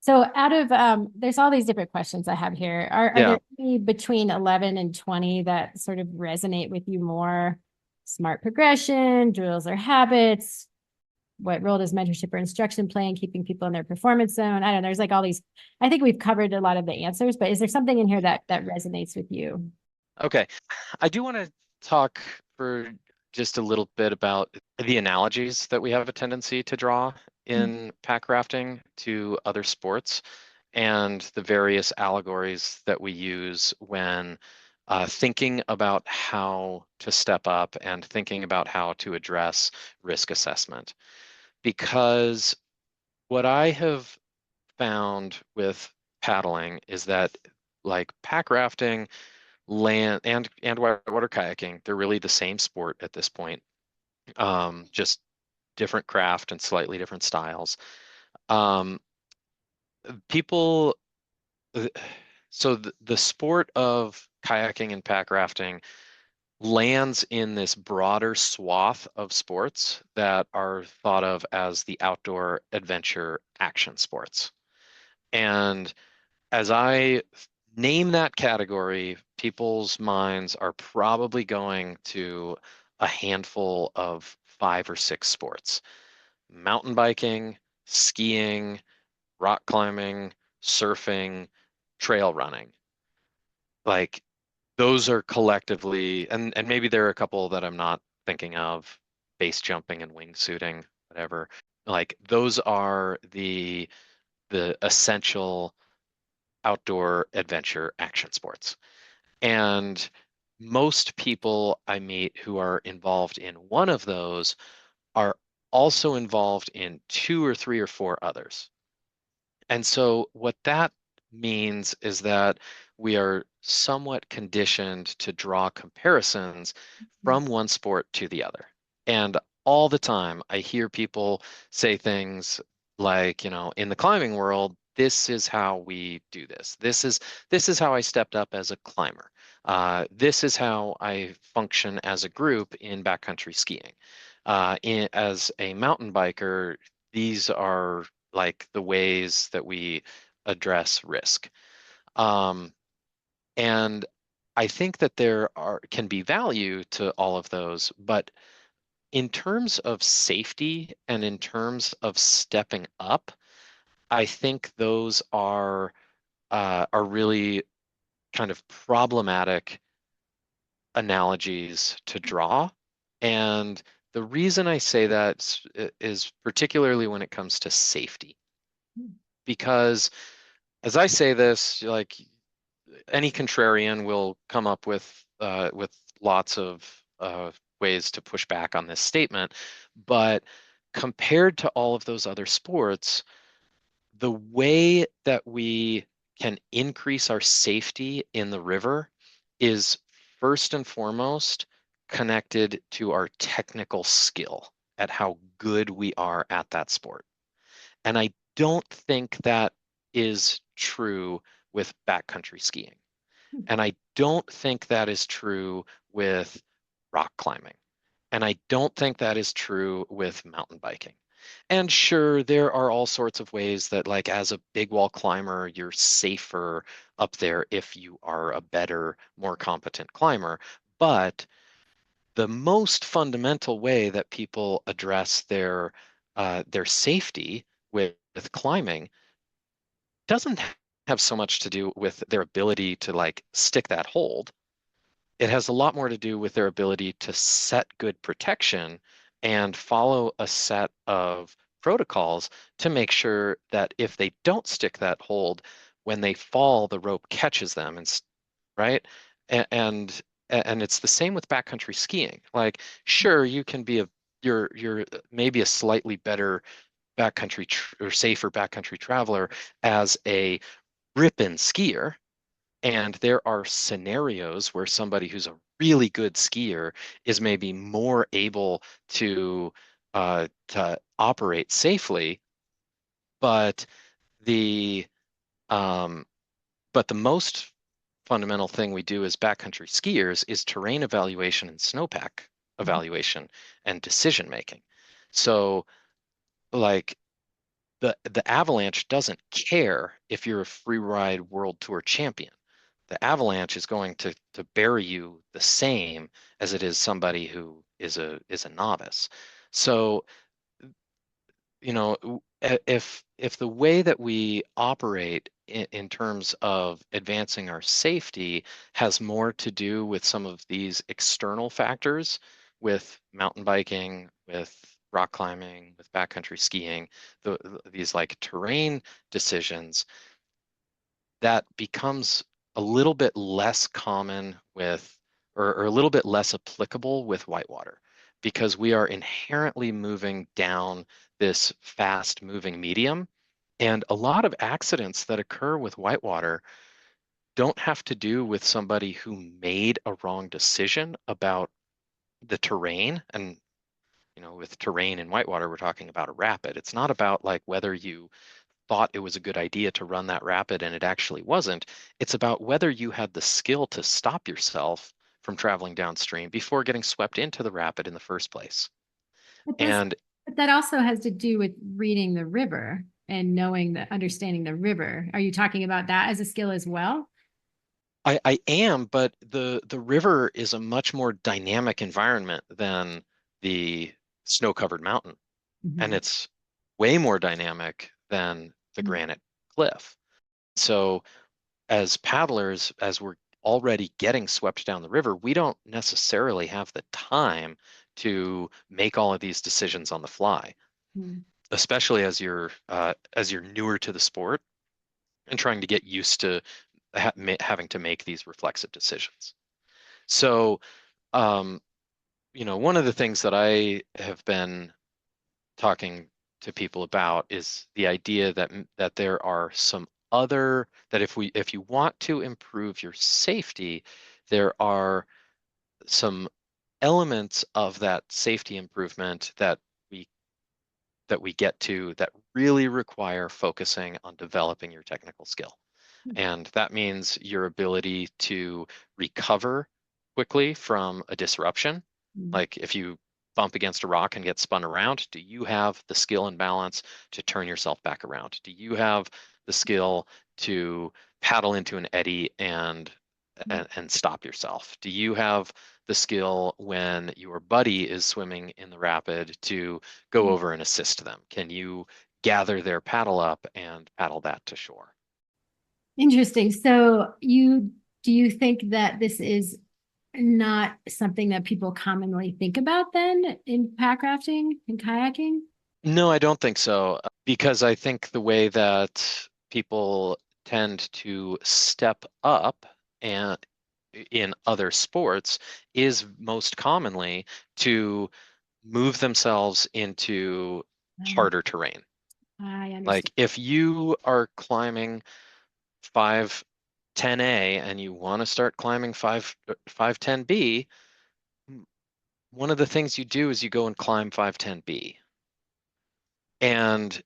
Speaker 3: So out of there's all these different questions I have here. Are
Speaker 1: Yeah.
Speaker 3: there any between 11 and 20 that sort of resonate with you more? Smart progression, drills or habits? What role does mentorship or instruction play in keeping people in their performance zone? I don't know. There's like all these. I think we've covered a lot of the answers, but is there something in here that resonates with you?
Speaker 1: Okay. I do want to talk for just a little bit about the analogies that we have a tendency to draw in pack rafting to other sports and the various allegories that we use when thinking about how to step up and thinking about how to address risk assessment. Because what I have found with paddling is that like pack rafting, land and whitewater kayaking, they're really the same sport at this point, just different craft and slightly different styles. Um, people, uh, so the sport of kayaking and pack rafting lands in this broader swath of sports that are thought of as the outdoor adventure action sports. And as I name that category, people's minds are probably going to a handful of 5 or 6 sports: mountain biking, skiing, rock climbing, surfing, trail running. Like those are collectively, and maybe there are a couple that I'm not thinking of, base jumping and wingsuiting, whatever. Like those are the essential outdoor adventure action sports. And most people I meet who are involved in one of those are also involved in 2 or 3 or 4 others. And so what that means is that we are somewhat conditioned to draw comparisons from one sport to the other. And all the time, I hear people say things like, in the climbing world, this is how we do this. This is how I stepped up as a climber. This is how I function as a group in backcountry skiing. As a mountain biker, these are like the ways that we address risk. Um, and I think that there can be value to all of those, but in terms of safety and in terms of stepping up, I think those are really kind of problematic analogies to draw. And the reason I say that is particularly when it comes to safety, because as I say this, like any contrarian will come up with lots of ways to push back on this statement. But compared to all of those other sports, the way that we can increase our safety in the river is first and foremost connected to our technical skill at how good we are at that sport. And I don't think that is true with backcountry skiing. And I don't think that is true with rock climbing. And I don't think that is true with mountain biking. And sure, there are all sorts of ways that, like, as a big wall climber, you're safer up there if you are a better, more competent climber. But the most fundamental way that people address their safety with climbing doesn't have so much to do with their ability to like stick that hold. It has a lot more to do with their ability to set good protection and follow a set of protocols to make sure that if they don't stick that hold, when they fall, the rope catches them, and right? And and it's the same with backcountry skiing. Like, sure, you can be you're maybe a slightly better backcountry or safer backcountry traveler as a ripping skier. And there are scenarios where somebody who's a really good skier is maybe more able to operate safely, but the Um, but the most fundamental thing we do as backcountry skiers is terrain evaluation and snowpack evaluation and decision making. So like the Avalanche doesn't care if you're a free ride world tour champion. The Avalanche is going to bury you the same as it is somebody who is a novice. So, if the way that we operate in terms of advancing our safety has more to do with some of these external factors, with mountain biking, with rock climbing, with backcountry skiing, these like terrain decisions, that becomes a little bit less common with, or a little bit less applicable with whitewater, because we are inherently moving down this fast moving medium. And a lot of accidents that occur with whitewater don't have to do with somebody who made a wrong decision about the terrain. And with terrain in whitewater, we're talking about a rapid. It's not about like whether you thought it was a good idea to run that rapid and it actually wasn't. It's about whether you had the skill to stop yourself from traveling downstream before getting swept into the rapid in the first place.
Speaker 3: But this,
Speaker 1: And
Speaker 3: but that also has to do with reading the river and understanding the river. Are you talking about that as a skill as well?
Speaker 1: I am, but the river is a much more dynamic environment than the snow-covered mountain. And
Speaker 3: Mhm.
Speaker 1: it's way more dynamic than the granite cliff. So as paddlers, as we're already getting swept down the river, we don't necessarily have the time to make all of these decisions on the fly,
Speaker 3: Mhm.
Speaker 1: especially as you're newer to the sport and trying to get used to having to make these reflexive decisions. So, um, one of the things that I have been talking to people about is the idea that there are some other that if you want to improve your safety, there are some elements of that safety improvement we we get to that really require focusing on developing your technical skill. And that means your ability to recover quickly from a disruption.
Speaker 3: Mhm.
Speaker 1: Like if you bump against a rock and get spun around, do you have the skill and balance to turn yourself back around? Do you have the skill to paddle into an eddy and stop yourself? Do you have the skill when your buddy is swimming in the rapid to go over and assist them? Can you gather their paddle up and paddle that to shore?
Speaker 3: Interesting. So do you think that this is not something that people commonly think about then in pack rafting and kayaking?
Speaker 1: No, I don't think so, because I think the way that people tend to step up and in other sports is most commonly to move themselves into
Speaker 3: Um,
Speaker 1: harder terrain.
Speaker 3: I understand.
Speaker 1: Like if you are climbing 510A and you want to start climbing 510B, one of the things you do is you go and climb 510B. And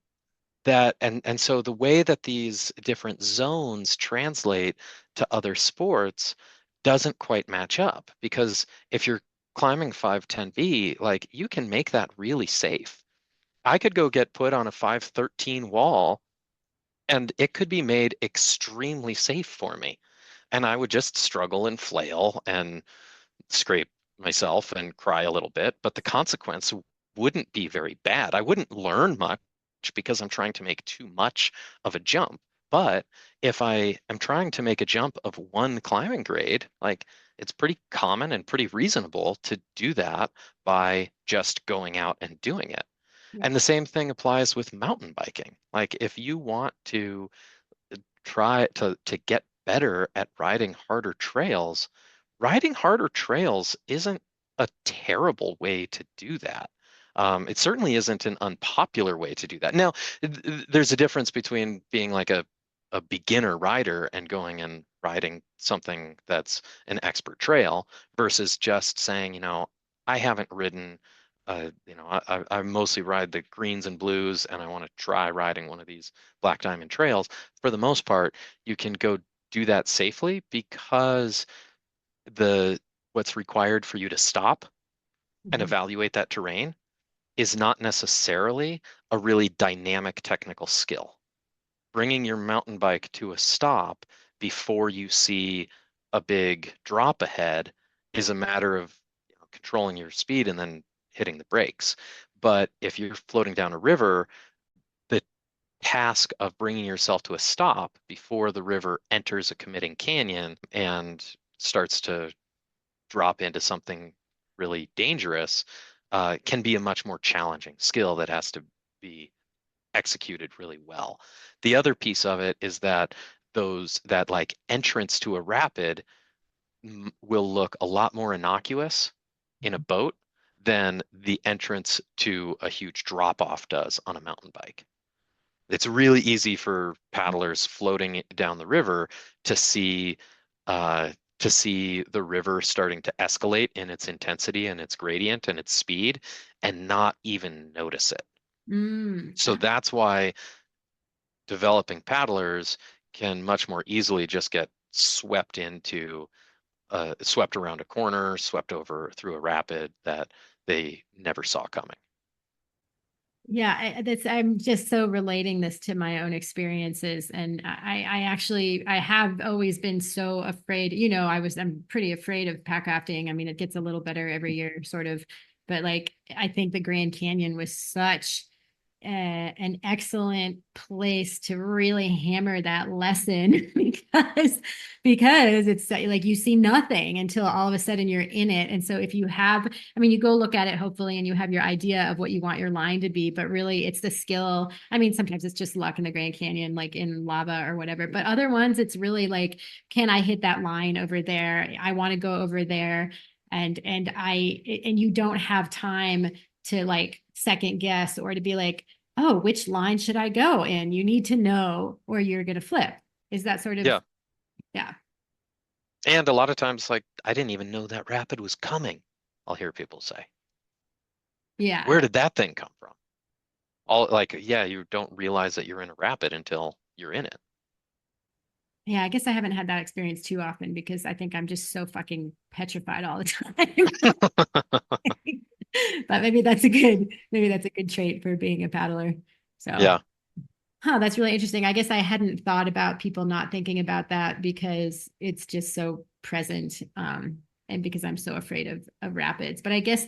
Speaker 1: so the way that these different zones translate to other sports doesn't quite match up, because if you're climbing 510B, like you can make that really safe. I could go get put on a 513 wall and it could be made extremely safe for me. And I would just struggle and flail and scrape myself and cry a little bit, but the consequence wouldn't be very bad. I wouldn't learn much because I'm trying to make too much of a jump. But if I am trying to make a jump of one climbing grade, like it's pretty common and pretty reasonable to do that by just going out and doing it.
Speaker 3: Yeah.
Speaker 1: And the same thing applies with mountain biking. Like if you want to try to get better at riding harder trails isn't a terrible way to do that. It certainly isn't an unpopular way to do that. Now, there's a difference between being like a beginner rider and going and riding something that's an expert trail versus just saying, I haven't ridden I mostly ride the greens and blues, and I want to try riding one of these Black Diamond trails. For the most part, you can go do that safely because the what's required for you to stop and
Speaker 3: Mhm.
Speaker 1: evaluate that terrain is not necessarily a really dynamic technical skill. Bringing your mountain bike to a stop before you see a big drop ahead is a matter of controlling your speed and then hitting the brakes. But if you're floating down a river, the task of bringing yourself to a stop before the river enters a committing canyon and starts to drop into something really dangerous can be a much more challenging skill that has to be executed really well. The other piece of it is that that like entrance to a rapid will look a lot more innocuous in a boat than the entrance to a huge drop off does on a mountain bike. It's really easy for paddlers floating down the river to see uh, to see the river starting to escalate in its intensity and its gradient and its speed and not even notice it.
Speaker 3: Mm.
Speaker 1: So that's why developing paddlers can much more easily just get swept around a corner, swept over through a rapid that they never saw coming.
Speaker 3: Yeah, I'm just so relating this to my own experiences. And I have always been so afraid, I'm pretty afraid of pack rafting. I mean, it gets a little better every year, sort of, but like, I think the Grand Canyon was such an excellent place to really hammer that lesson because it's like you see nothing until all of a sudden you're in it. And so if you have, I mean, you go look at it hopefully and you have your idea of what you want your line to be, but really it's the skill. I mean, sometimes it's just luck in the Grand Canyon, like in lava or whatever, but other ones it's really like, can I hit that line over there? I want to go over there. And you don't have time to like second guess or to be like, oh, which line should I go in? You need to know or you're going to flip. Is that sort of,
Speaker 1: Yeah.
Speaker 3: yeah.
Speaker 1: And a lot of times, like, I didn't even know that rapid was coming. I'll hear people say,
Speaker 3: Yeah.
Speaker 1: where did that thing come from? All like, yeah, you don't realize that you're in a rapid until you're in it.
Speaker 3: Yeah. I guess I haven't had that experience too often because I think I'm just so fucking petrified all the time. But maybe that's a good trait for being a paddler. So,
Speaker 1: Yeah.
Speaker 3: that's really interesting. I guess I hadn't thought about people not thinking about that because it's just so present. And because I'm so afraid of rapids. But I guess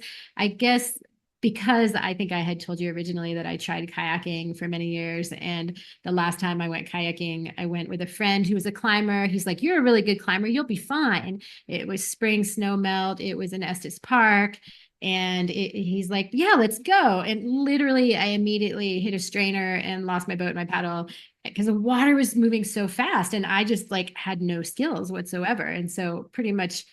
Speaker 3: because I think I had told you originally that I tried kayaking for many years. And the last time I went kayaking, I went with a friend who was a climber. He's like, "You're a really good climber. You'll be fine." It was spring snow melt. It was in Estes Park. And he's like, "Yeah, let's go." And literally, I immediately hit a strainer and lost my boat, my paddle, because the water was moving so fast. And I just like had no skills whatsoever. And so, pretty much,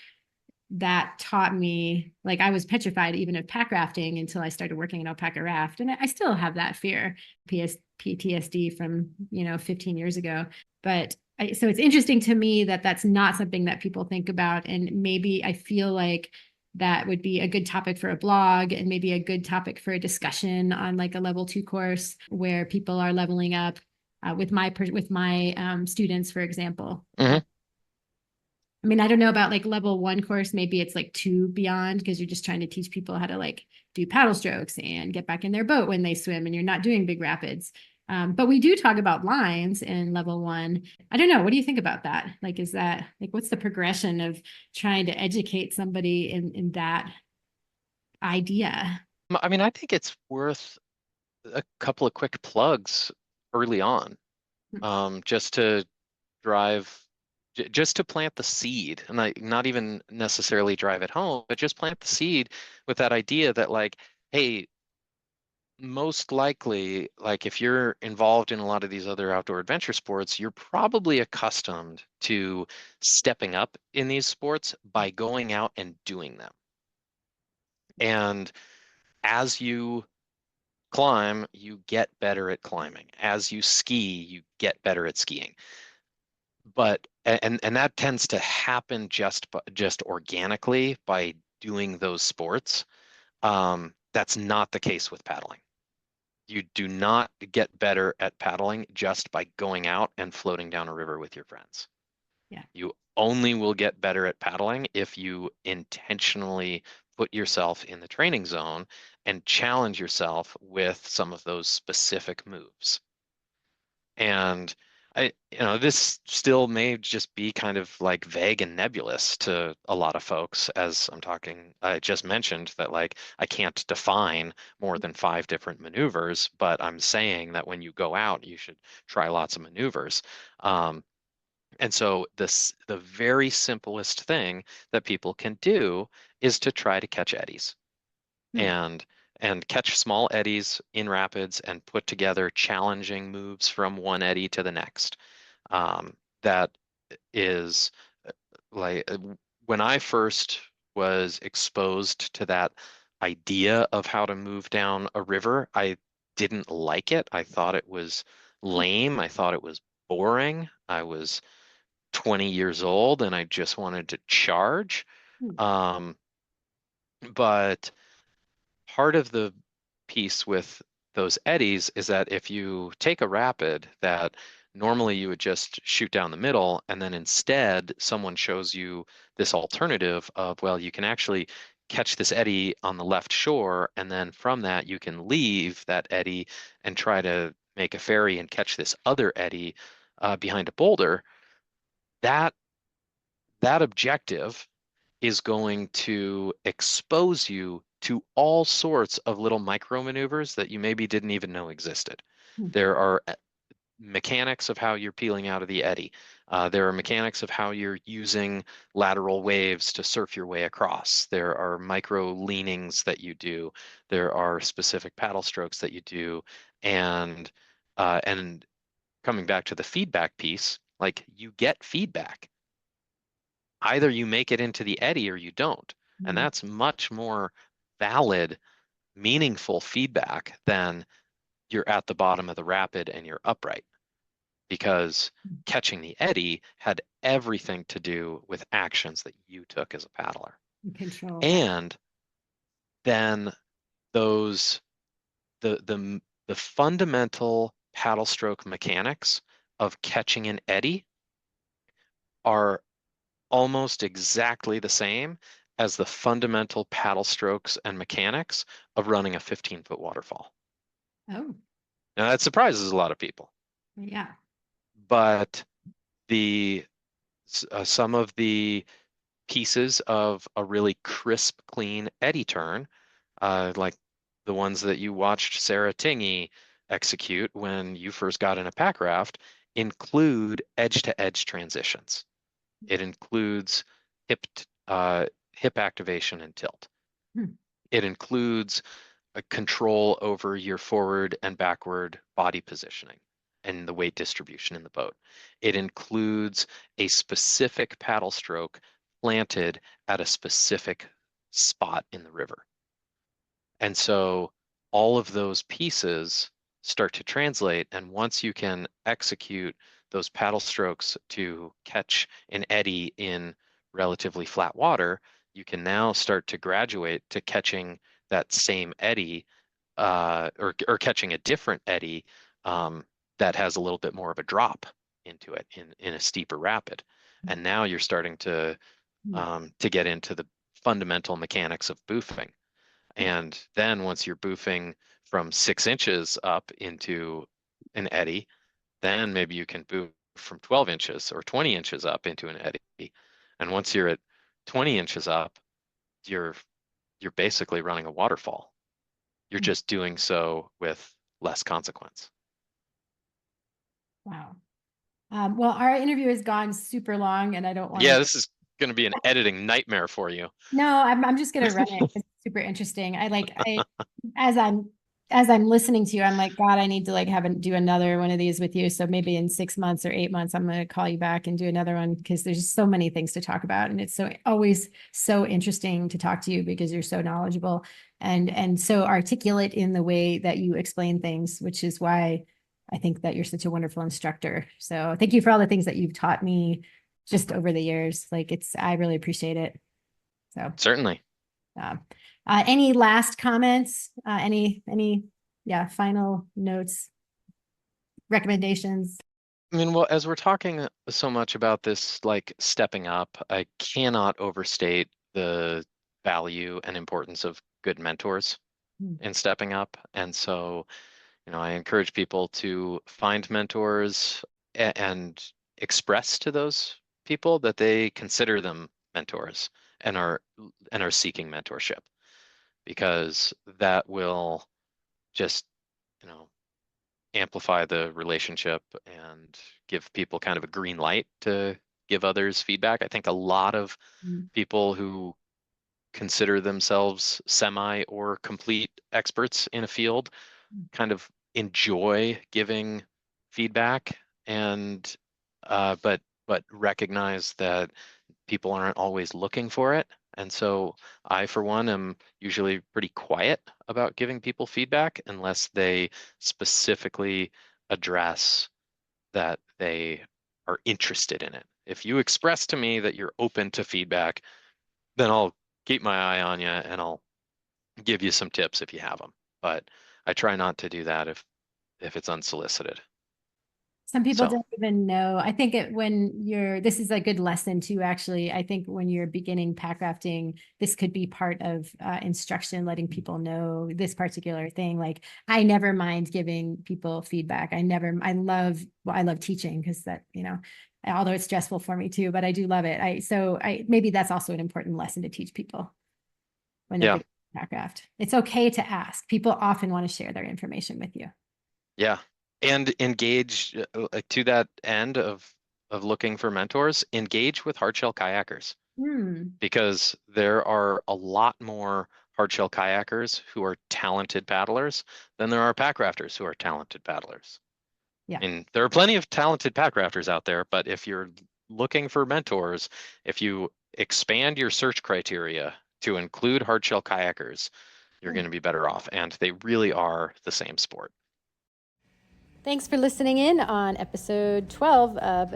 Speaker 3: that taught me, like, I was petrified even of pack rafting until I started working in alpaca raft. And I still have that fear, PTSD from, 15 years ago. But so it's interesting to me that that's not something that people think about. And maybe I feel like that would be a good topic for a blog and maybe a good topic for a discussion on like a level 2 course where people are leveling up with my students, for example.
Speaker 1: Hmm.
Speaker 3: I mean, I don't know about like level 1 course. Maybe it's like 2 beyond because you're just trying to teach people how to like do paddle strokes and get back in their boat when they swim and you're not doing big rapids. But we do talk about lines in level 1. I don't know. What do you think about that? Like, is that like, what's the progression of trying to educate somebody in that idea?
Speaker 1: I mean, I think it's worth a couple of quick plugs early on, just to drive, just to plant the seed, and like not even necessarily drive it home, but just plant the seed with that idea that like, hey, most likely, like if you're involved in a lot of these other outdoor adventure sports, you're probably accustomed to stepping up in these sports by going out and doing them. And as you climb, you get better at climbing. As you ski, you get better at skiing. But and that tends to happen just organically by doing those sports. That's not the case with paddling. You do not get better at paddling just by going out and floating down a river with your friends.
Speaker 3: Yeah.
Speaker 1: You only will get better at paddling if you intentionally put yourself in the training zone and challenge yourself with some of those specific moves. And this still may just be kind of like vague and nebulous to a lot of folks, as I just mentioned that like I can't define more than 5 different maneuvers, but I'm saying that when you go out, you should try lots of maneuvers. And so the very simplest thing that people can do is to try to catch eddies
Speaker 3: Hmm.
Speaker 1: and catch small eddies in rapids and put together challenging moves from one eddy to the next. That is like when I first was exposed to that idea of how to move down a river, I didn't like it. I thought it was lame. I thought it was boring. I was 20 years old and I just wanted to charge.
Speaker 3: Hmm.
Speaker 1: Um, but part of the piece with those eddies is that if you take a rapid that normally you would just shoot down the middle, and then instead someone shows you this alternative of, well, you can actually catch this eddy on the left shore, and then from that you can leave that eddy and try to make a ferry and catch this other eddy behind a boulder. That that objective is going to expose you to all sorts of little micro maneuvers that you maybe didn't even know existed.
Speaker 3: Hmm.
Speaker 1: There are mechanics of how you're peeling out of the eddy. There are mechanics of how you're using lateral waves to surf your way across. There are micro leanings that you do. There are specific paddle strokes that you do. And coming back to the feedback piece, like you get feedback. Either you make it into the eddy or you don't. And
Speaker 3: Hmm.
Speaker 1: that's much more valid, meaningful feedback than you're at the bottom of the rapid and you're upright, because catching the eddy had everything to do with actions that you took as a paddler.
Speaker 3: Control.
Speaker 1: And then those the fundamental paddle stroke mechanics of catching an eddy are almost exactly the same as the fundamental paddle strokes and mechanics of running a 15-foot waterfall.
Speaker 3: Oh,
Speaker 1: Now that surprises a lot of people,
Speaker 3: yeah.
Speaker 1: but the some of the pieces of a really crisp, clean eddy turn, like the ones that you watched Sarah Tingey execute when you first got in a pack raft, include edge-to-edge transitions. It includes hip hip activation and tilt.
Speaker 3: Hmm.
Speaker 1: It includes a control over your forward and backward body positioning and the weight distribution in the boat. It includes a specific paddle stroke planted at a specific spot in the river. And so all of those pieces start to translate. And once you can execute those paddle strokes to catch an eddy in relatively flat water, you can now start to graduate to catching that same eddy or catching a different eddy that has a little bit more of a drop into it in a steeper rapid. And now you're starting
Speaker 3: Hmm.
Speaker 1: to get into the fundamental mechanics of boofing. And then once you're boofing from 6 inches up into an eddy, then maybe you can boof from 12 inches or 20 inches up into an eddy. And once you're at 20 inches up, you're you're basically running a waterfall. You're just doing so with less consequence.
Speaker 3: Wow. Well, our interview has gone super long and I don't want
Speaker 1: Yeah,
Speaker 3: to.
Speaker 1: this is going to be an editing nightmare for you.
Speaker 3: No, I'm just gonna run it. It's super interesting. As I'm listening to you, I'm like, God, I need to like do another one of these with you. So maybe in 6 months or 8 months, I'm gonna call you back and do another one because there's just so many things to talk about. And it's always so interesting to talk to you because you're so knowledgeable and so articulate in the way that you explain things, which is why I think that you're such a wonderful instructor. So thank you for all the things that you've taught me just over the years. I really appreciate it. So,
Speaker 1: Certainly.
Speaker 3: um, Any last comments? Yeah, final notes, recommendations?
Speaker 1: I mean, well, as we're talking so much about this, like stepping up, I cannot overstate the value and importance of good mentors in stepping up. And so, I encourage people to find mentors and express to those people that they consider them mentors and are seeking mentorship, because that will just, you know, amplify the relationship and give people kind of a green light to give others feedback. I think a lot of people who consider themselves semi or complete experts in a field kind of enjoy giving feedback, and but recognize that people aren't always looking for it. And so I, for one, am usually pretty quiet about giving people feedback unless they specifically address that they are interested in it. If you express to me that you're open to feedback, then I'll keep my eye on you and I'll give you some tips if you have them. But I try not to do that if it's unsolicited.
Speaker 3: Some people
Speaker 1: So
Speaker 3: don't even know. I think this is a good lesson too, actually. I think when you're beginning pack rafting, this could be part of instruction, letting people know this particular thing. Like, I never mind giving people feedback. I love teaching, because that, although it's stressful for me too, but I do love it. Maybe that's also an important lesson to teach people when they're beginning pack raft. It's okay to ask. People often want to share their information with you.
Speaker 1: yeah. And engage to that end of looking for mentors, engage with hardshell kayakers, because there are a lot more hardshell kayakers who are talented paddlers than there are pack rafters who are talented paddlers.
Speaker 3: Yeah.
Speaker 1: And there are plenty of talented pack rafters out there, but if you're looking for mentors, if you expand your search criteria to include hardshell kayakers, you're going to be better off. And they really are the same sport.
Speaker 3: Thanks for listening in on episode 12 of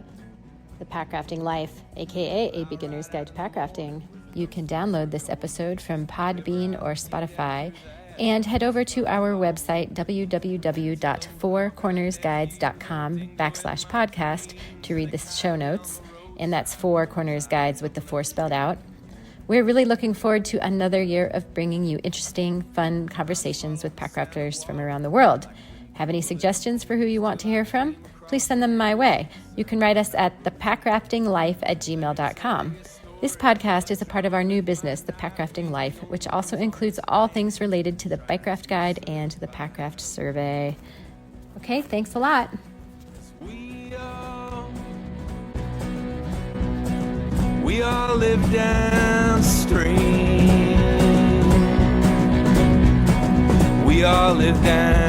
Speaker 3: The Packrafting Life, aka A Beginner's Guide to Packrafting. You can download this episode from Podbean or Spotify and head over to our website, www.fourcornersguides.com/podcast, to read the show notes. And that's Four Corners Guides with the 4 spelled out. We're really looking forward to another year of bringing you interesting, fun conversations with packrafters from around the world. Have any suggestions for who you want to hear from? Please send them my way. You can write us at thepackraftinglife@gmail.com. This podcast is a part of our new business, The Packrafting Life, which also includes all things related to the Bikecraft Guide and the Packraft Survey. Okay, thanks a lot.
Speaker 2: We all live downstream. We all live down